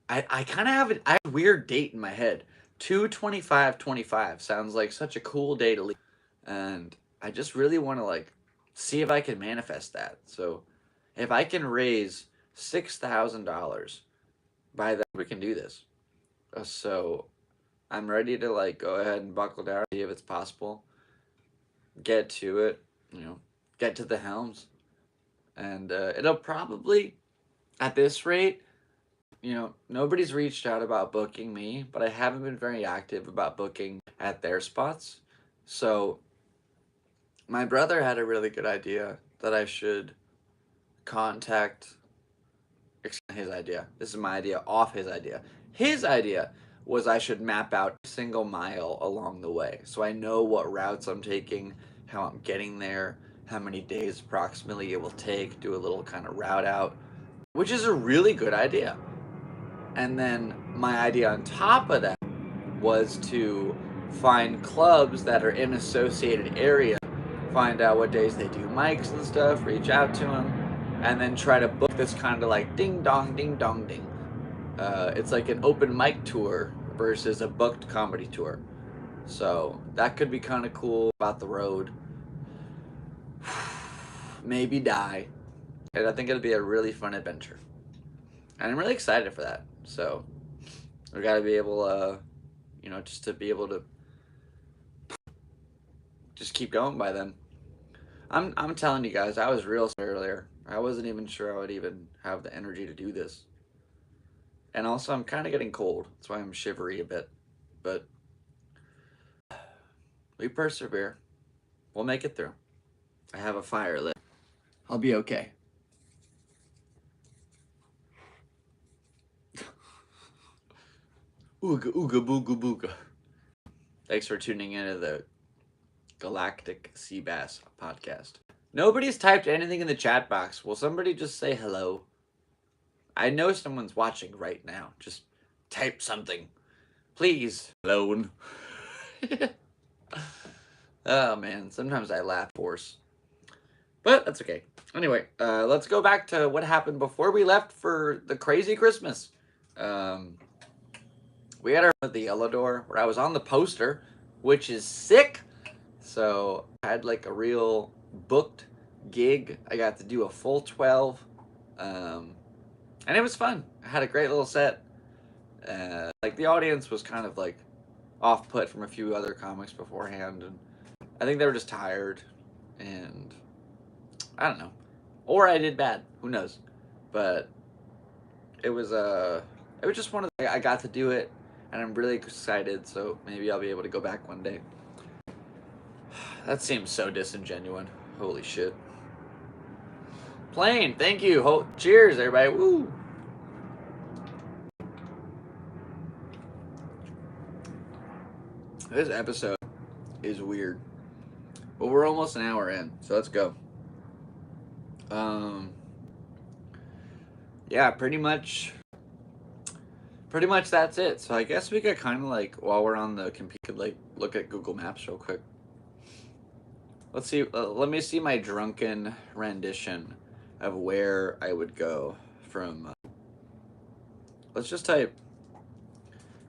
Speaker 2: I kind of have a weird date in my head. 2/25/25 sounds like such a cool day to leave. And I just really want to like see if I can manifest that. So if I can raise $6,000 by that, we can do this. So I'm ready to like go ahead and buckle down, see if it's possible. Get to it, get to the helms. And it'll probably, at this rate, nobody's reached out about booking me, but I haven't been very active about booking at their spots. So my brother had a really good idea that I should contact his idea. This is my idea off his idea. His idea was I should map out a single mile along the way. So I know what routes I'm taking, how I'm getting there, how many days approximately it will take, do a little kind of route out, which is a really good idea. And then my idea on top of that was to find clubs that are in associated area, find out what days they do mics and stuff, reach out to them, and then try to book this kind of like ding dong, ding dong, ding. It's like an open mic tour versus a booked comedy tour. So that could be kind of cool about the road. Maybe die. And I think it'll be a really fun adventure. And I'm really excited for that. So we got to be able, just to be able to just keep going by then. I'm telling you guys, I was real earlier. I wasn't even sure I would even have the energy to do this. And also, I'm kind of getting cold. That's why I'm shivery a bit. But we persevere. We'll make it through. I have a fire lit. I'll be okay. Ooga, ooga, booga, booga. Thanks for tuning into the Galactic Seabass Podcast. Nobody's typed anything in the chat box. Will somebody just say hello? I know someone's watching right now. Just type something. Please. Alone. Oh, man. Sometimes I laugh hoarse. But that's okay. Anyway, let's go back to what happened before we left for the crazy Christmas. We had the Yellow Door where I was on the poster, which is sick. So I had like a real booked gig. I got to do a full 12. And it was fun. I had a great little set. Like the audience was kind of like off put from a few other comics beforehand, and I think they were just tired, and I don't know, or I did bad. Who knows? But it was just one of the, I got to do it, and I'm really excited. So maybe I'll be able to go back one day. That seems so disingenuous. Holy shit. Plane, thank you. Cheers, everybody. Woo. This episode is weird. But we're almost an hour in, so let's go. Yeah, pretty much that's it. So I guess we could kind of like, while we're on the computer, like look at Google Maps real quick. Let's see. Let me see my drunken rendition of where I would go from. Let's just type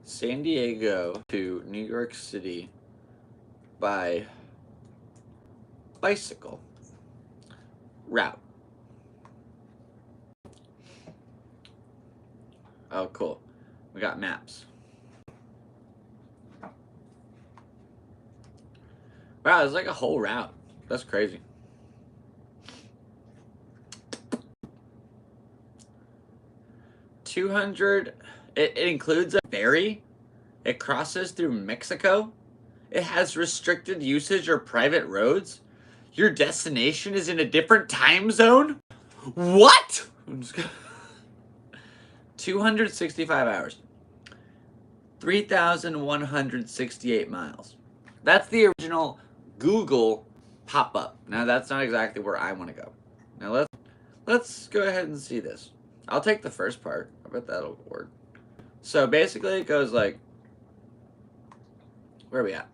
Speaker 2: San Diego to New York City by bicycle route. Oh, cool. We got maps. Wow, it's like a whole route. That's crazy. $200. It includes a ferry. It crosses through Mexico. It has restricted usage or private roads. Your destination is in a different time zone? What? 265 hours. 3,168 miles. That's the original Google pop-up. Now that's not exactly where I want to go. Now let's go ahead and see this. I'll take the first part. I bet that'll work. So basically it goes like, where are we at?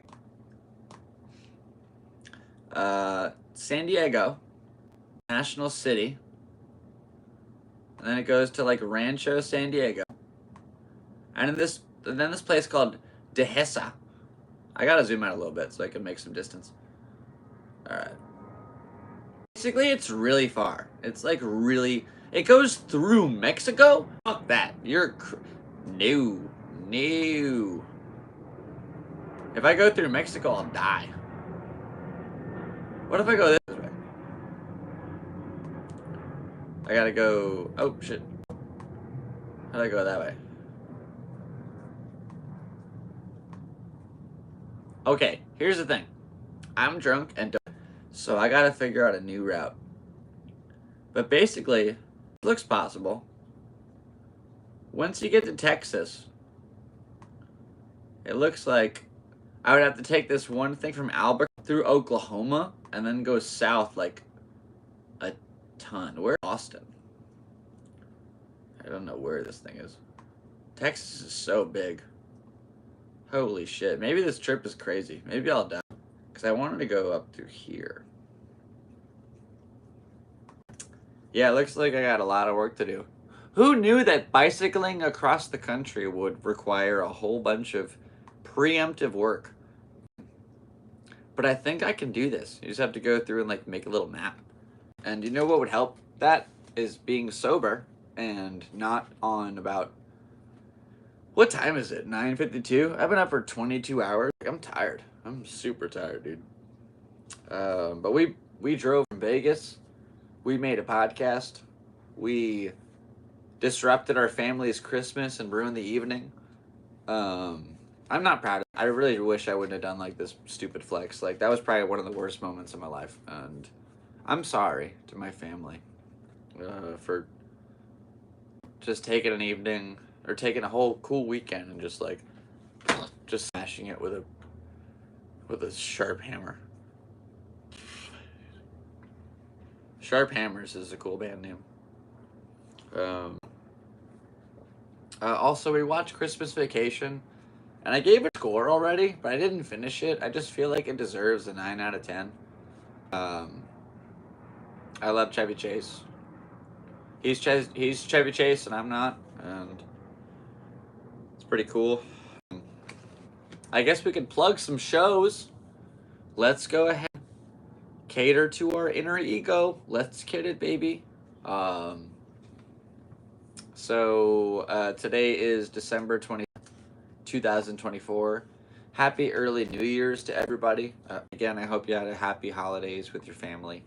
Speaker 2: San Diego, National City, and then it goes to like Rancho San Diego, and then this place called Dehesa. I gotta zoom out a little bit so I can make some distance. All right. Basically, it's really far. It's like really. It goes through Mexico. Fuck that. No. If I go through Mexico, I'll die. What if I go this way? I gotta go. Oh shit. How do I go that way? Okay, here's the thing. I'm drunk and so I gotta figure out a new route. But basically, it looks possible. Once you get to Texas, it looks like I would have to take this one thing from Albuquerque through Oklahoma and then go south like a ton. Where's Austin? I don't know where this thing is. Texas is so big. Holy shit. Maybe this trip is crazy. Maybe I'll die. Because I wanted to go up through here. Yeah, it looks like I got a lot of work to do. Who knew that bicycling across the country would require a whole bunch of preemptive work? But I think I can do this. You just have to go through and like make a little map. And you know what would help that is being sober and not on about, what time is it? 9:52? I've been up for 22 hours. I'm tired. I'm super tired, dude. But we drove from Vegas. We made a podcast. We disrupted our family's Christmas and ruined the evening. I'm not proud of it. I really wish I wouldn't have done like this stupid flex. Like that was probably one of the worst moments of my life. And I'm sorry to my family for just taking an evening or taking a whole cool weekend and just smashing it with a sharp hammer. Sharp Hammers is a cool band name. Also, we watched Christmas Vacation, and I gave it a score already, but I didn't finish it. I just feel like it deserves a 9 out of 10. I love Chevy Chase. He's Chevy Chase, and I'm not, and it's pretty cool. I guess we could plug some shows. Let's go ahead. Cater to our inner ego. Let's kid it, baby. So today is December 20, 2024. Happy early New Year's to everybody. Again, I hope you had a happy holidays with your family.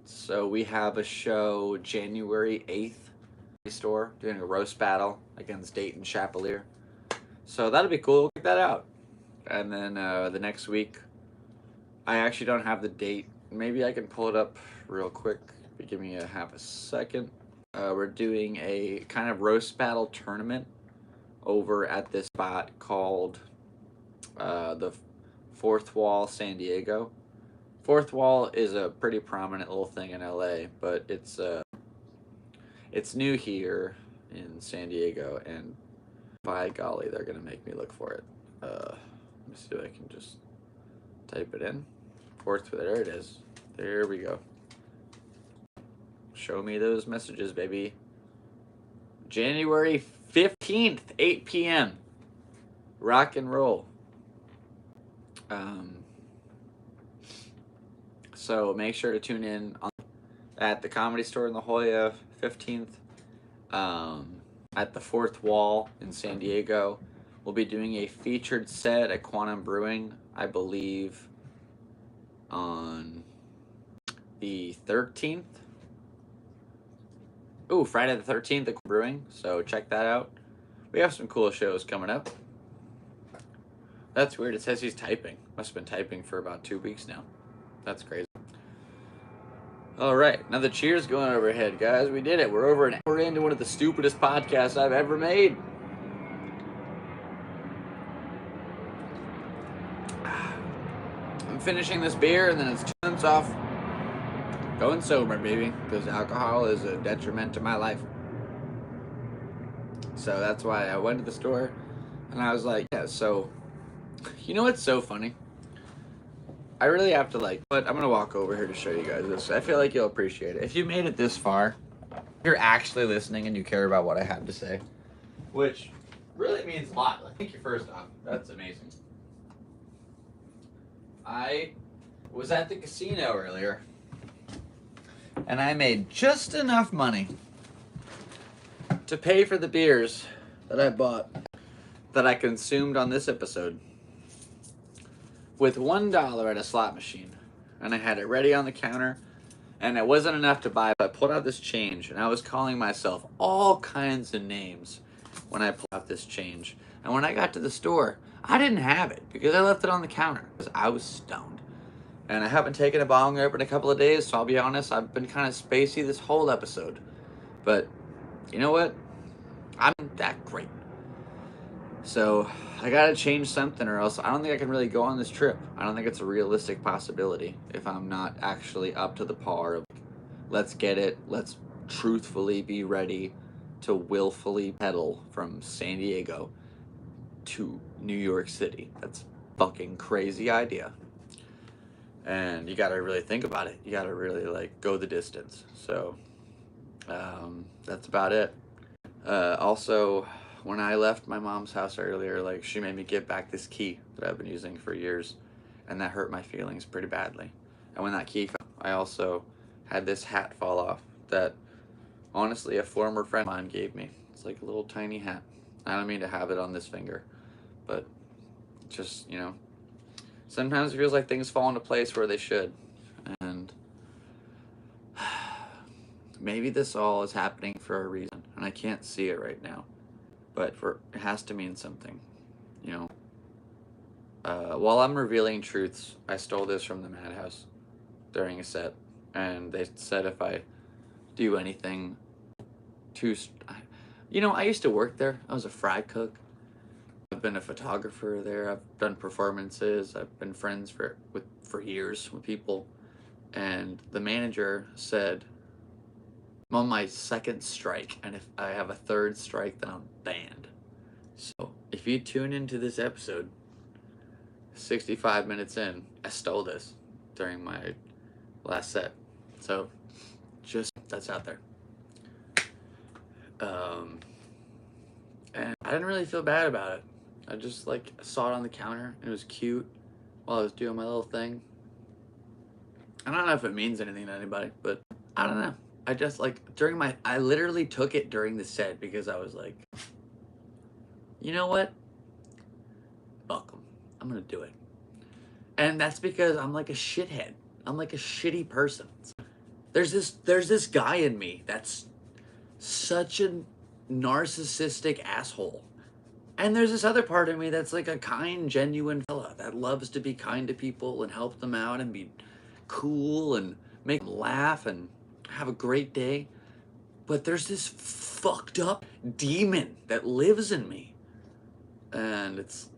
Speaker 2: So we have a show January 8th. Store doing a roast battle against Dayton Chapelier. So that'll be cool. Check that out. And then the next week, I actually don't have the date. Maybe I can pull it up real quick. Give me a half a second. We're doing a kind of roast battle tournament over at this spot called the Fourth Wall San Diego. Fourth Wall is a pretty prominent little thing in LA, but it's new here in San Diego, and by golly, they're gonna make me look for it. Let me see if I can just type it in. There it is. There we go. Show me those messages, baby. January 15th, 8 p.m. Rock and roll. So make sure to tune in at the Comedy Store in La Jolla, 15th. At the Fourth Wall in San Diego. We'll be doing a featured set at Quantum Brewing, I believe, on the 13th. Ooh, Friday the 13th at Brewing, so check that out. We have some cool shows coming up. That's weird. It says he's typing. Must have been typing for about 2 weeks now. That's crazy. All right, now the cheers going overhead, guys. We did it. We're over an hour into one of the stupidest podcasts I've ever made. I'm finishing this beer, and then it's 2 months off. Going sober, baby, because alcohol is a detriment to my life. So that's why I went to the store, and I was like, yeah, so, you know what's so funny? I really have to but I'm going to walk over here to show you guys this. I feel like you'll appreciate it. If you made it this far, if you're actually listening and you care about what I have to say, which really means a lot. Thank you first off. That's amazing. I was at the casino earlier, and I made just enough money to pay for the beers that I bought, that I consumed on this episode, with $1 at a slot machine. And I had it ready on the counter, and it wasn't enough to buy, but I pulled out this change, and I was calling myself all kinds of names when I pulled out this change. And when I got to the store, I didn't have it because I left it on the counter because I was stoned. And I haven't taken a bong rip in a couple of days, so I'll be honest, I've been kind of spacey this whole episode. But you know what? I'm that great. So I gotta change something, or else I don't think I can really go on this trip. I don't think it's a realistic possibility if I'm not actually up to the par of let's get it, let's truthfully be ready to willfully pedal from San Diego to New York City. That's a fucking crazy idea. And you gotta really think about it. You gotta really go the distance. So that's about it. Also, when I left my mom's house earlier, she made me give back this key that I've been using for years, and that hurt my feelings pretty badly. And when that key fell, I also had this hat fall off that, honestly, a former friend of mine gave me. It's like a little tiny hat. I don't mean to have it on this finger, but just, sometimes it feels like things fall into place where they should. And maybe this all is happening for a reason, and I can't see it right now. But it has to mean something, While I'm revealing truths, I stole this from the Madhouse during a set, and they said if I do anything I used to work there. I was a fry cook. I've been a photographer there. I've done performances. I've been friends for years with people, and the manager said, I'm on my second strike, and if I have a third strike, then I'm banned. So if you tune into this episode, 65 minutes in, I stole this during my last set. So just, that's out there. And I didn't really feel bad about it. I just saw it on the counter, and it was cute while I was doing my little thing. I don't know if it means anything to anybody, but I don't know. I just I literally took it during the set because I was like, you know what? Fuck 'em. I'm gonna do it. And that's because I'm like a shithead. I'm like a shitty person. There's this guy in me that's such a narcissistic asshole. And there's this other part of me that's like a kind, genuine fella that loves to be kind to people and help them out and be cool and make them laugh and have a great day. But there's this fucked up demon that lives in me, and it's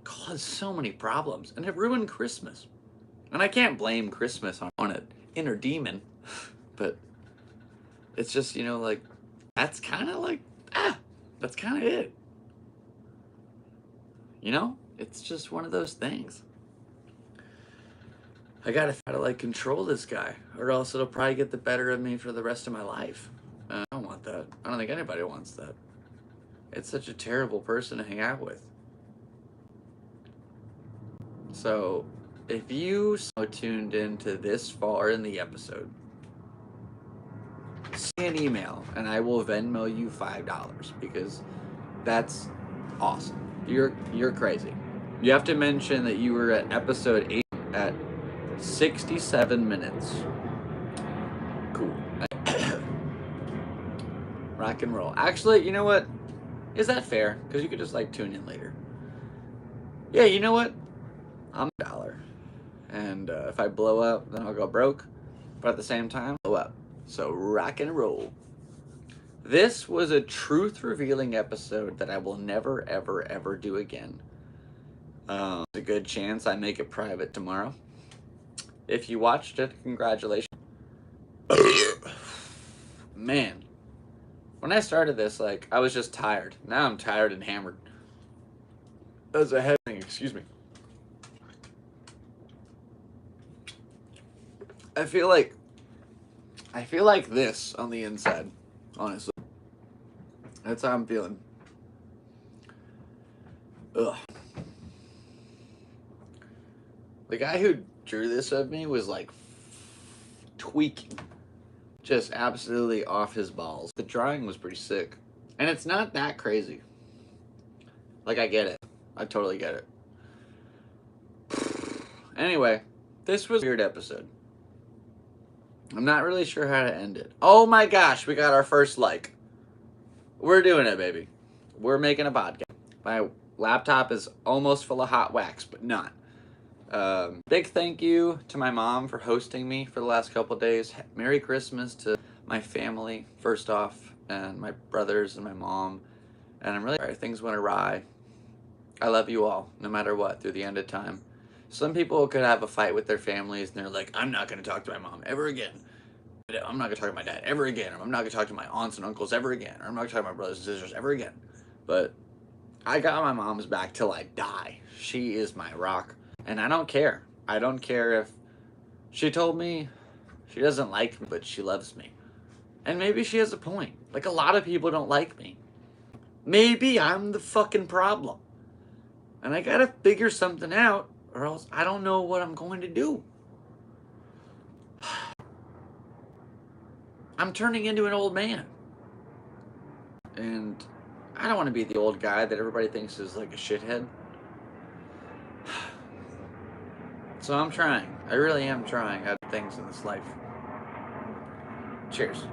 Speaker 2: caused so many problems, and it ruined Christmas. And I can't blame Christmas on an inner demon, but it's just that's kind of that's kind of it. It's just one of those things. I gotta try to control this guy, or else it'll probably get the better of me for the rest of my life. I don't want that. I don't think anybody wants that. It's such a terrible person to hang out with. So, if you tuned into this far in the episode, send me an email and I will Venmo you $5 because that's awesome. You're crazy. You have to mention that you were at episode 8 at 67 minutes. Cool. Rock and roll. Actually, you know what? Is that fair? Because you could just tune in later. Yeah, you know what? I'm $1. And if I blow up, then I'll go broke. but at the same time, blow up. So rock and roll. This was a truth-revealing episode that I will never, ever, ever do again. There's a good chance I make it private tomorrow. If you watched it, congratulations. Man, when I started this, like, I was just tired. Now I'm tired and hammered. That was a head thing, excuse me. I feel like this on the inside, honestly. That's how I'm feeling. Ugh. The guy who drew this of me was like tweaking. Just absolutely off his balls. The drawing was pretty sick. And it's not that crazy. Like, I get it. I totally get it. Anyway, this was a weird episode. I'm not really sure how to end it. Oh my gosh, we got our first like. We're doing it, baby. We're making a podcast. My laptop is almost full of hot wax, but not. Big thank you to my mom for hosting me for the last couple of days. Merry Christmas to my family, first off, and my brothers and my mom. And I'm really sorry things went awry. I love you all, no matter what, through the end of time. Some people could have a fight with their families, and they're like, I'm not going to talk to my mom ever again. I'm not going to talk to my dad ever again. Or I'm not going to talk to my aunts and uncles ever again. Or I'm not going to talk to my brothers and sisters ever again. But I got my mom's back till I die. She is my rock. And I don't care. I don't care if she told me she doesn't like me, but she loves me. And maybe she has a point. Like, a lot of people don't like me. Maybe I'm the fucking problem. And I gotta figure something out, or else I don't know what I'm going to do. I'm turning into an old man. And I don't want to be the old guy that everybody thinks is like a shithead. So I'm trying. I really am trying at things in this life. Cheers.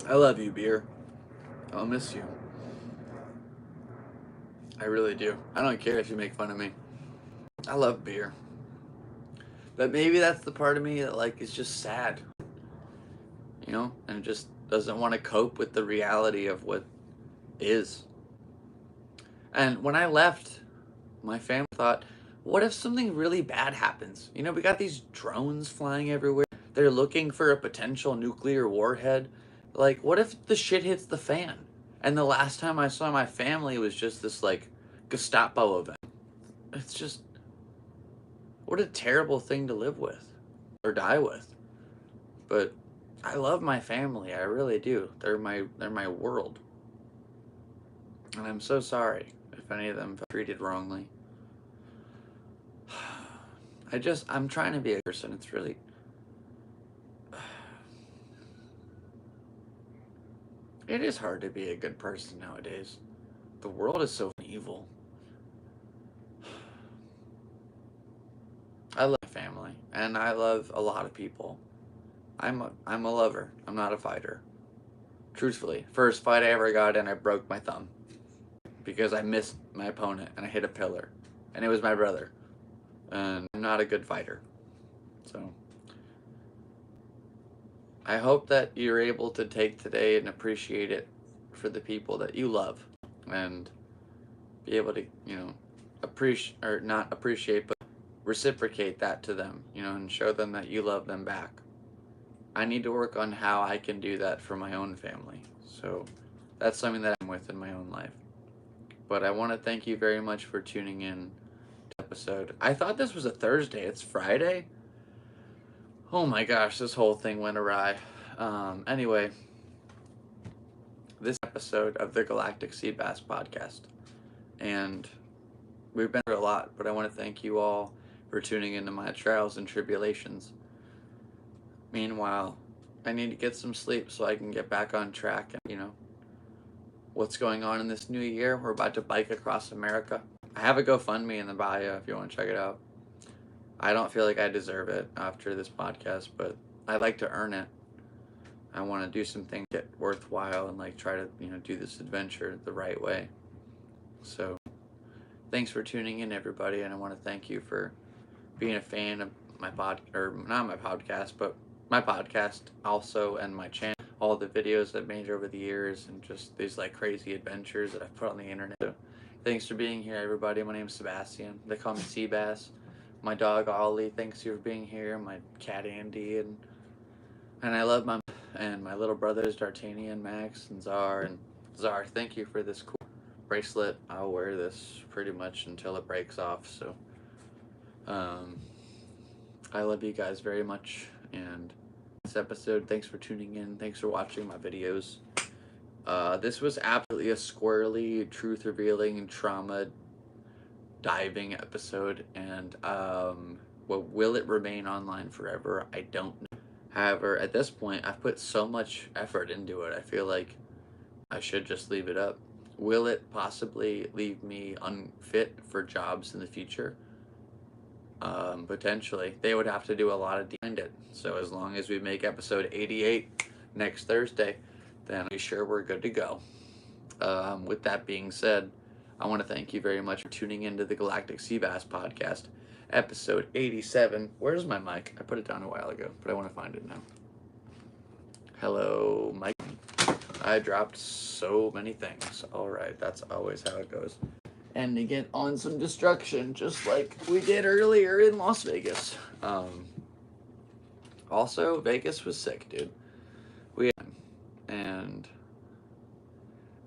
Speaker 2: I love you, beer. I'll miss you. I really do. I don't care if you make fun of me. I love beer. But maybe that's the part of me that, like, is just sad. You know? And just doesn't want to cope with the reality of what is. And when I left, my family thought, what if something really bad happens? You know, we got these drones flying everywhere. They're looking for a potential nuclear warhead. Like, what if the shit hits the fan? And the last time I saw my family was just this, like, Gestapo event. It's just, what a terrible thing to live with. Or die with. But I love my family. I really do. They're my world. And I'm so sorry if any of them felt treated wrongly. I'm trying to be a person. It's really... It is hard to be a good person nowadays. The world is so evil. I love my family, and I love a lot of people. I'm a lover. I'm not a fighter. Truthfully, first fight I ever got in, I broke my thumb because I missed my opponent and I hit a pillar, and it was my brother. And I'm not a good fighter. So I hope that you're able to take today and appreciate it for the people that you love, and be able to, you know, appreciate, or not appreciate, but reciprocate that to them, you know, and show them that you love them back. I need to work on how I can do that for my own family. So that's something that I'm with in my own life. But I want to thank you very much for tuning in to episode. I thought this was a Thursday. It's Friday. Oh my gosh, this whole thing went awry. Anyway, this episode of the Galactic Seabass Podcast. And we've been through a lot, but I want to thank you all for tuning into my trials and tribulations. Meanwhile, I need to get some sleep so I can get back on track. And, you know, what's going on in this new year? We're about to bike across America. I have a GoFundMe in the bio if you want to check it out. I don't feel like I deserve it after this podcast, but I'd like to earn it. I want to do some things that worthwhile and, like, try to, you know, do this adventure the right way. So thanks for tuning in, everybody, and I want to thank you for being a fan of my not my podcast, but my podcast also, and my channel, all the videos I've made over the years, and just these like crazy adventures that I've put on the internet. So, thanks for being here, everybody. My name is Sebastian. They call me Seabass. My dog Ollie, thanks you for being here. My cat Andy, and I love my little brothers D'Artagnan, Max, and Czar. And Czar, thank you for this cool bracelet. I'll wear this pretty much until it breaks off. So, I love you guys very much. And this episode, thanks for tuning in. Thanks for watching my videos. This was absolutely a squirrely, truth revealing, trauma diving episode, and will it remain online forever? I don't know. However, at this point, I've put so much effort into it, I feel like I should just leave it up. Will it possibly leave me unfit for jobs in the future? Potentially. They would have to do a lot of behind it. So as long as we make episode 88 next Thursday, then I'm sure we're good to go. With that being said, I want to thank you very much for tuning into the Galactic Seabass Podcast, episode 87. Where's my mic? I put it down a while ago, but I want to find it now. Hello, Mike. I dropped so many things. Alright, that's always how it goes. And to get on some destruction, just like we did earlier in Las Vegas. Also, Vegas was sick, dude. And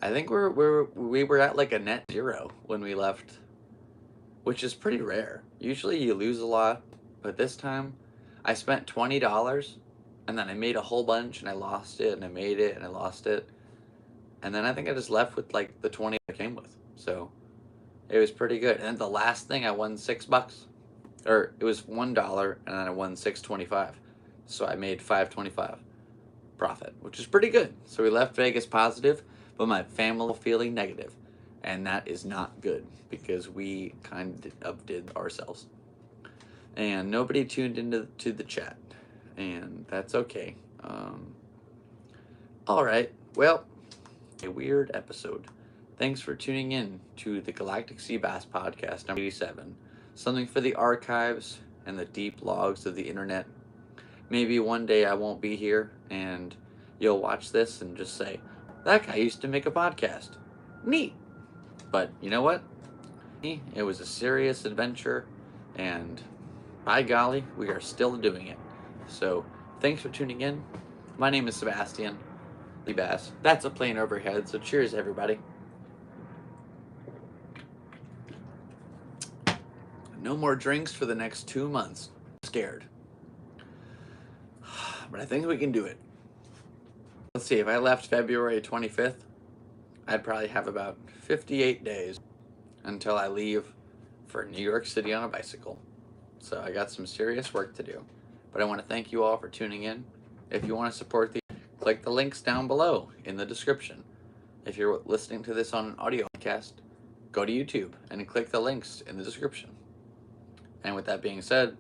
Speaker 2: I think we were at like a net zero when we left, which is pretty rare. Usually you lose a lot, but this time I spent $20 and then I made a whole bunch and I lost it and I made it and I lost it. And then I think I just left with like the 20 I came with. So it was pretty good. And then the last thing I won $6. Or it was $1 and then I won $6.25. So I made $5.25 profit, which is pretty good. So we left Vegas positive, but my family feeling negative. And that is not good because we kind of did ourselves. And nobody tuned into the chat. And that's okay. Alright, well, a weird episode. Thanks for tuning in to the Galactic Seabass Podcast number 87. Something for the archives and the deep logs of the internet. Maybe one day I won't be here and you'll watch this and just say, that guy used to make a podcast. Neat. But you know what? It was a serious adventure, and by golly, we are still doing it. So thanks for tuning in. My name is Sebastian Bass. That's a plane overhead, so cheers everybody. No more drinks for the next 2 months. I'm scared. But I think we can do it. Let's see, if I left February 25th, I'd probably have about 58 days until I leave for New York City on a bicycle. So I got some serious work to do. But I want to thank you all for tuning in. If you want to support click the links down below in the description. If you're listening to this on an audio podcast, go to YouTube and click the links in the description. And with that being said,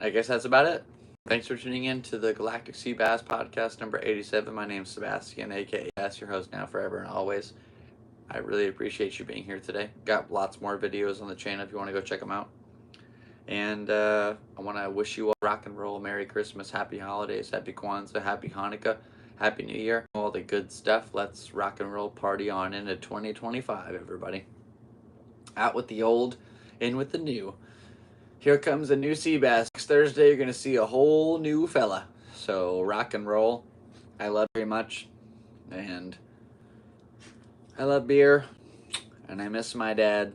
Speaker 2: I guess that's about it. Thanks for tuning in to the Galactic Seabass Podcast number 87. My name's Sebastian, aka Bass, your host now, forever, and always. I really appreciate you being here today. Got lots more videos on the channel if you want to go check them out. And I want to wish you all rock and roll, Merry Christmas, Happy Holidays, Happy Kwanzaa, Happy Hanukkah, Happy New Year, all the good stuff. Let's rock and roll, party on into 2025, everybody. Out with the old, in with the new. Here comes a new sea bass. Next Thursday, you're going to see a whole new fella. So, rock and roll. I love you very much. And I love beer. And I miss my dad.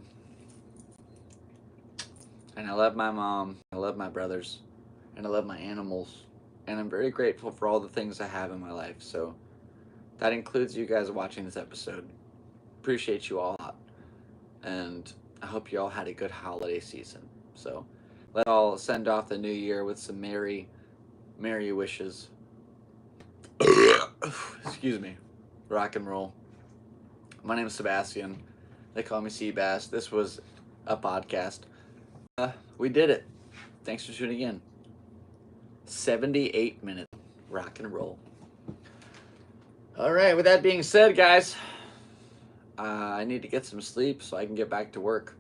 Speaker 2: And I love my mom. I love my brothers. And I love my animals. And I'm very grateful for all the things I have in my life. So, that includes you guys watching this episode. Appreciate you all a lot. And I hope you all had a good holiday season. So, let's all send off the new year with some merry wishes. Excuse me. Rock and roll. My name is Sebastian. They call me Seabass. This was a podcast. We did it. Thanks for tuning in. 78 minutes. Rock and roll. Alright, with that being said, guys, I need to get some sleep so I can get back to work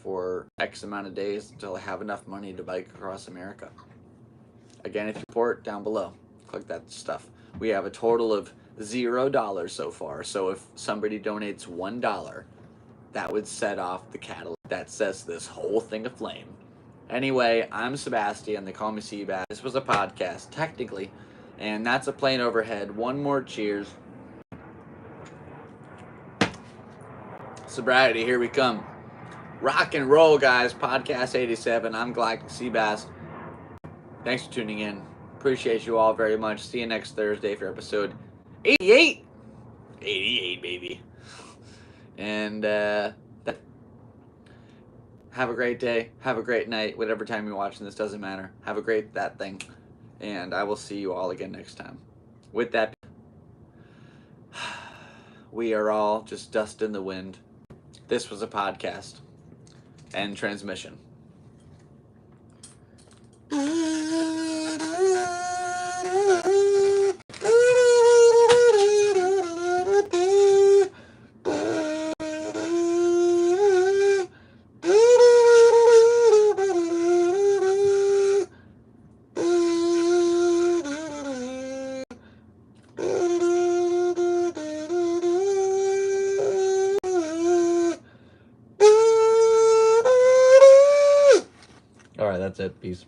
Speaker 2: for X amount of days until I have enough money to bike across America. Again, if you support, down below, click that stuff. We have a total of $0 so far. So if somebody donates $1, that would set off the catalyst that sets this whole thing aflame. Anyway, I'm Sebastian. They call me Seabass. This was a podcast, technically, and that's a plane overhead. One more cheers. Sobriety, here we come. Rock and roll, guys. Podcast 87. I'm Galactic Seabass. Thanks for tuning in. Appreciate you all very much. See you next Thursday for episode 88. 88, baby. And have a great day. Have a great night. Whatever time you're watching this, doesn't matter. Have a great that thing. And I will see you all again next time. With that, we are all just dust in the wind. This was a podcast. End transmission. All right, that's it. Peace.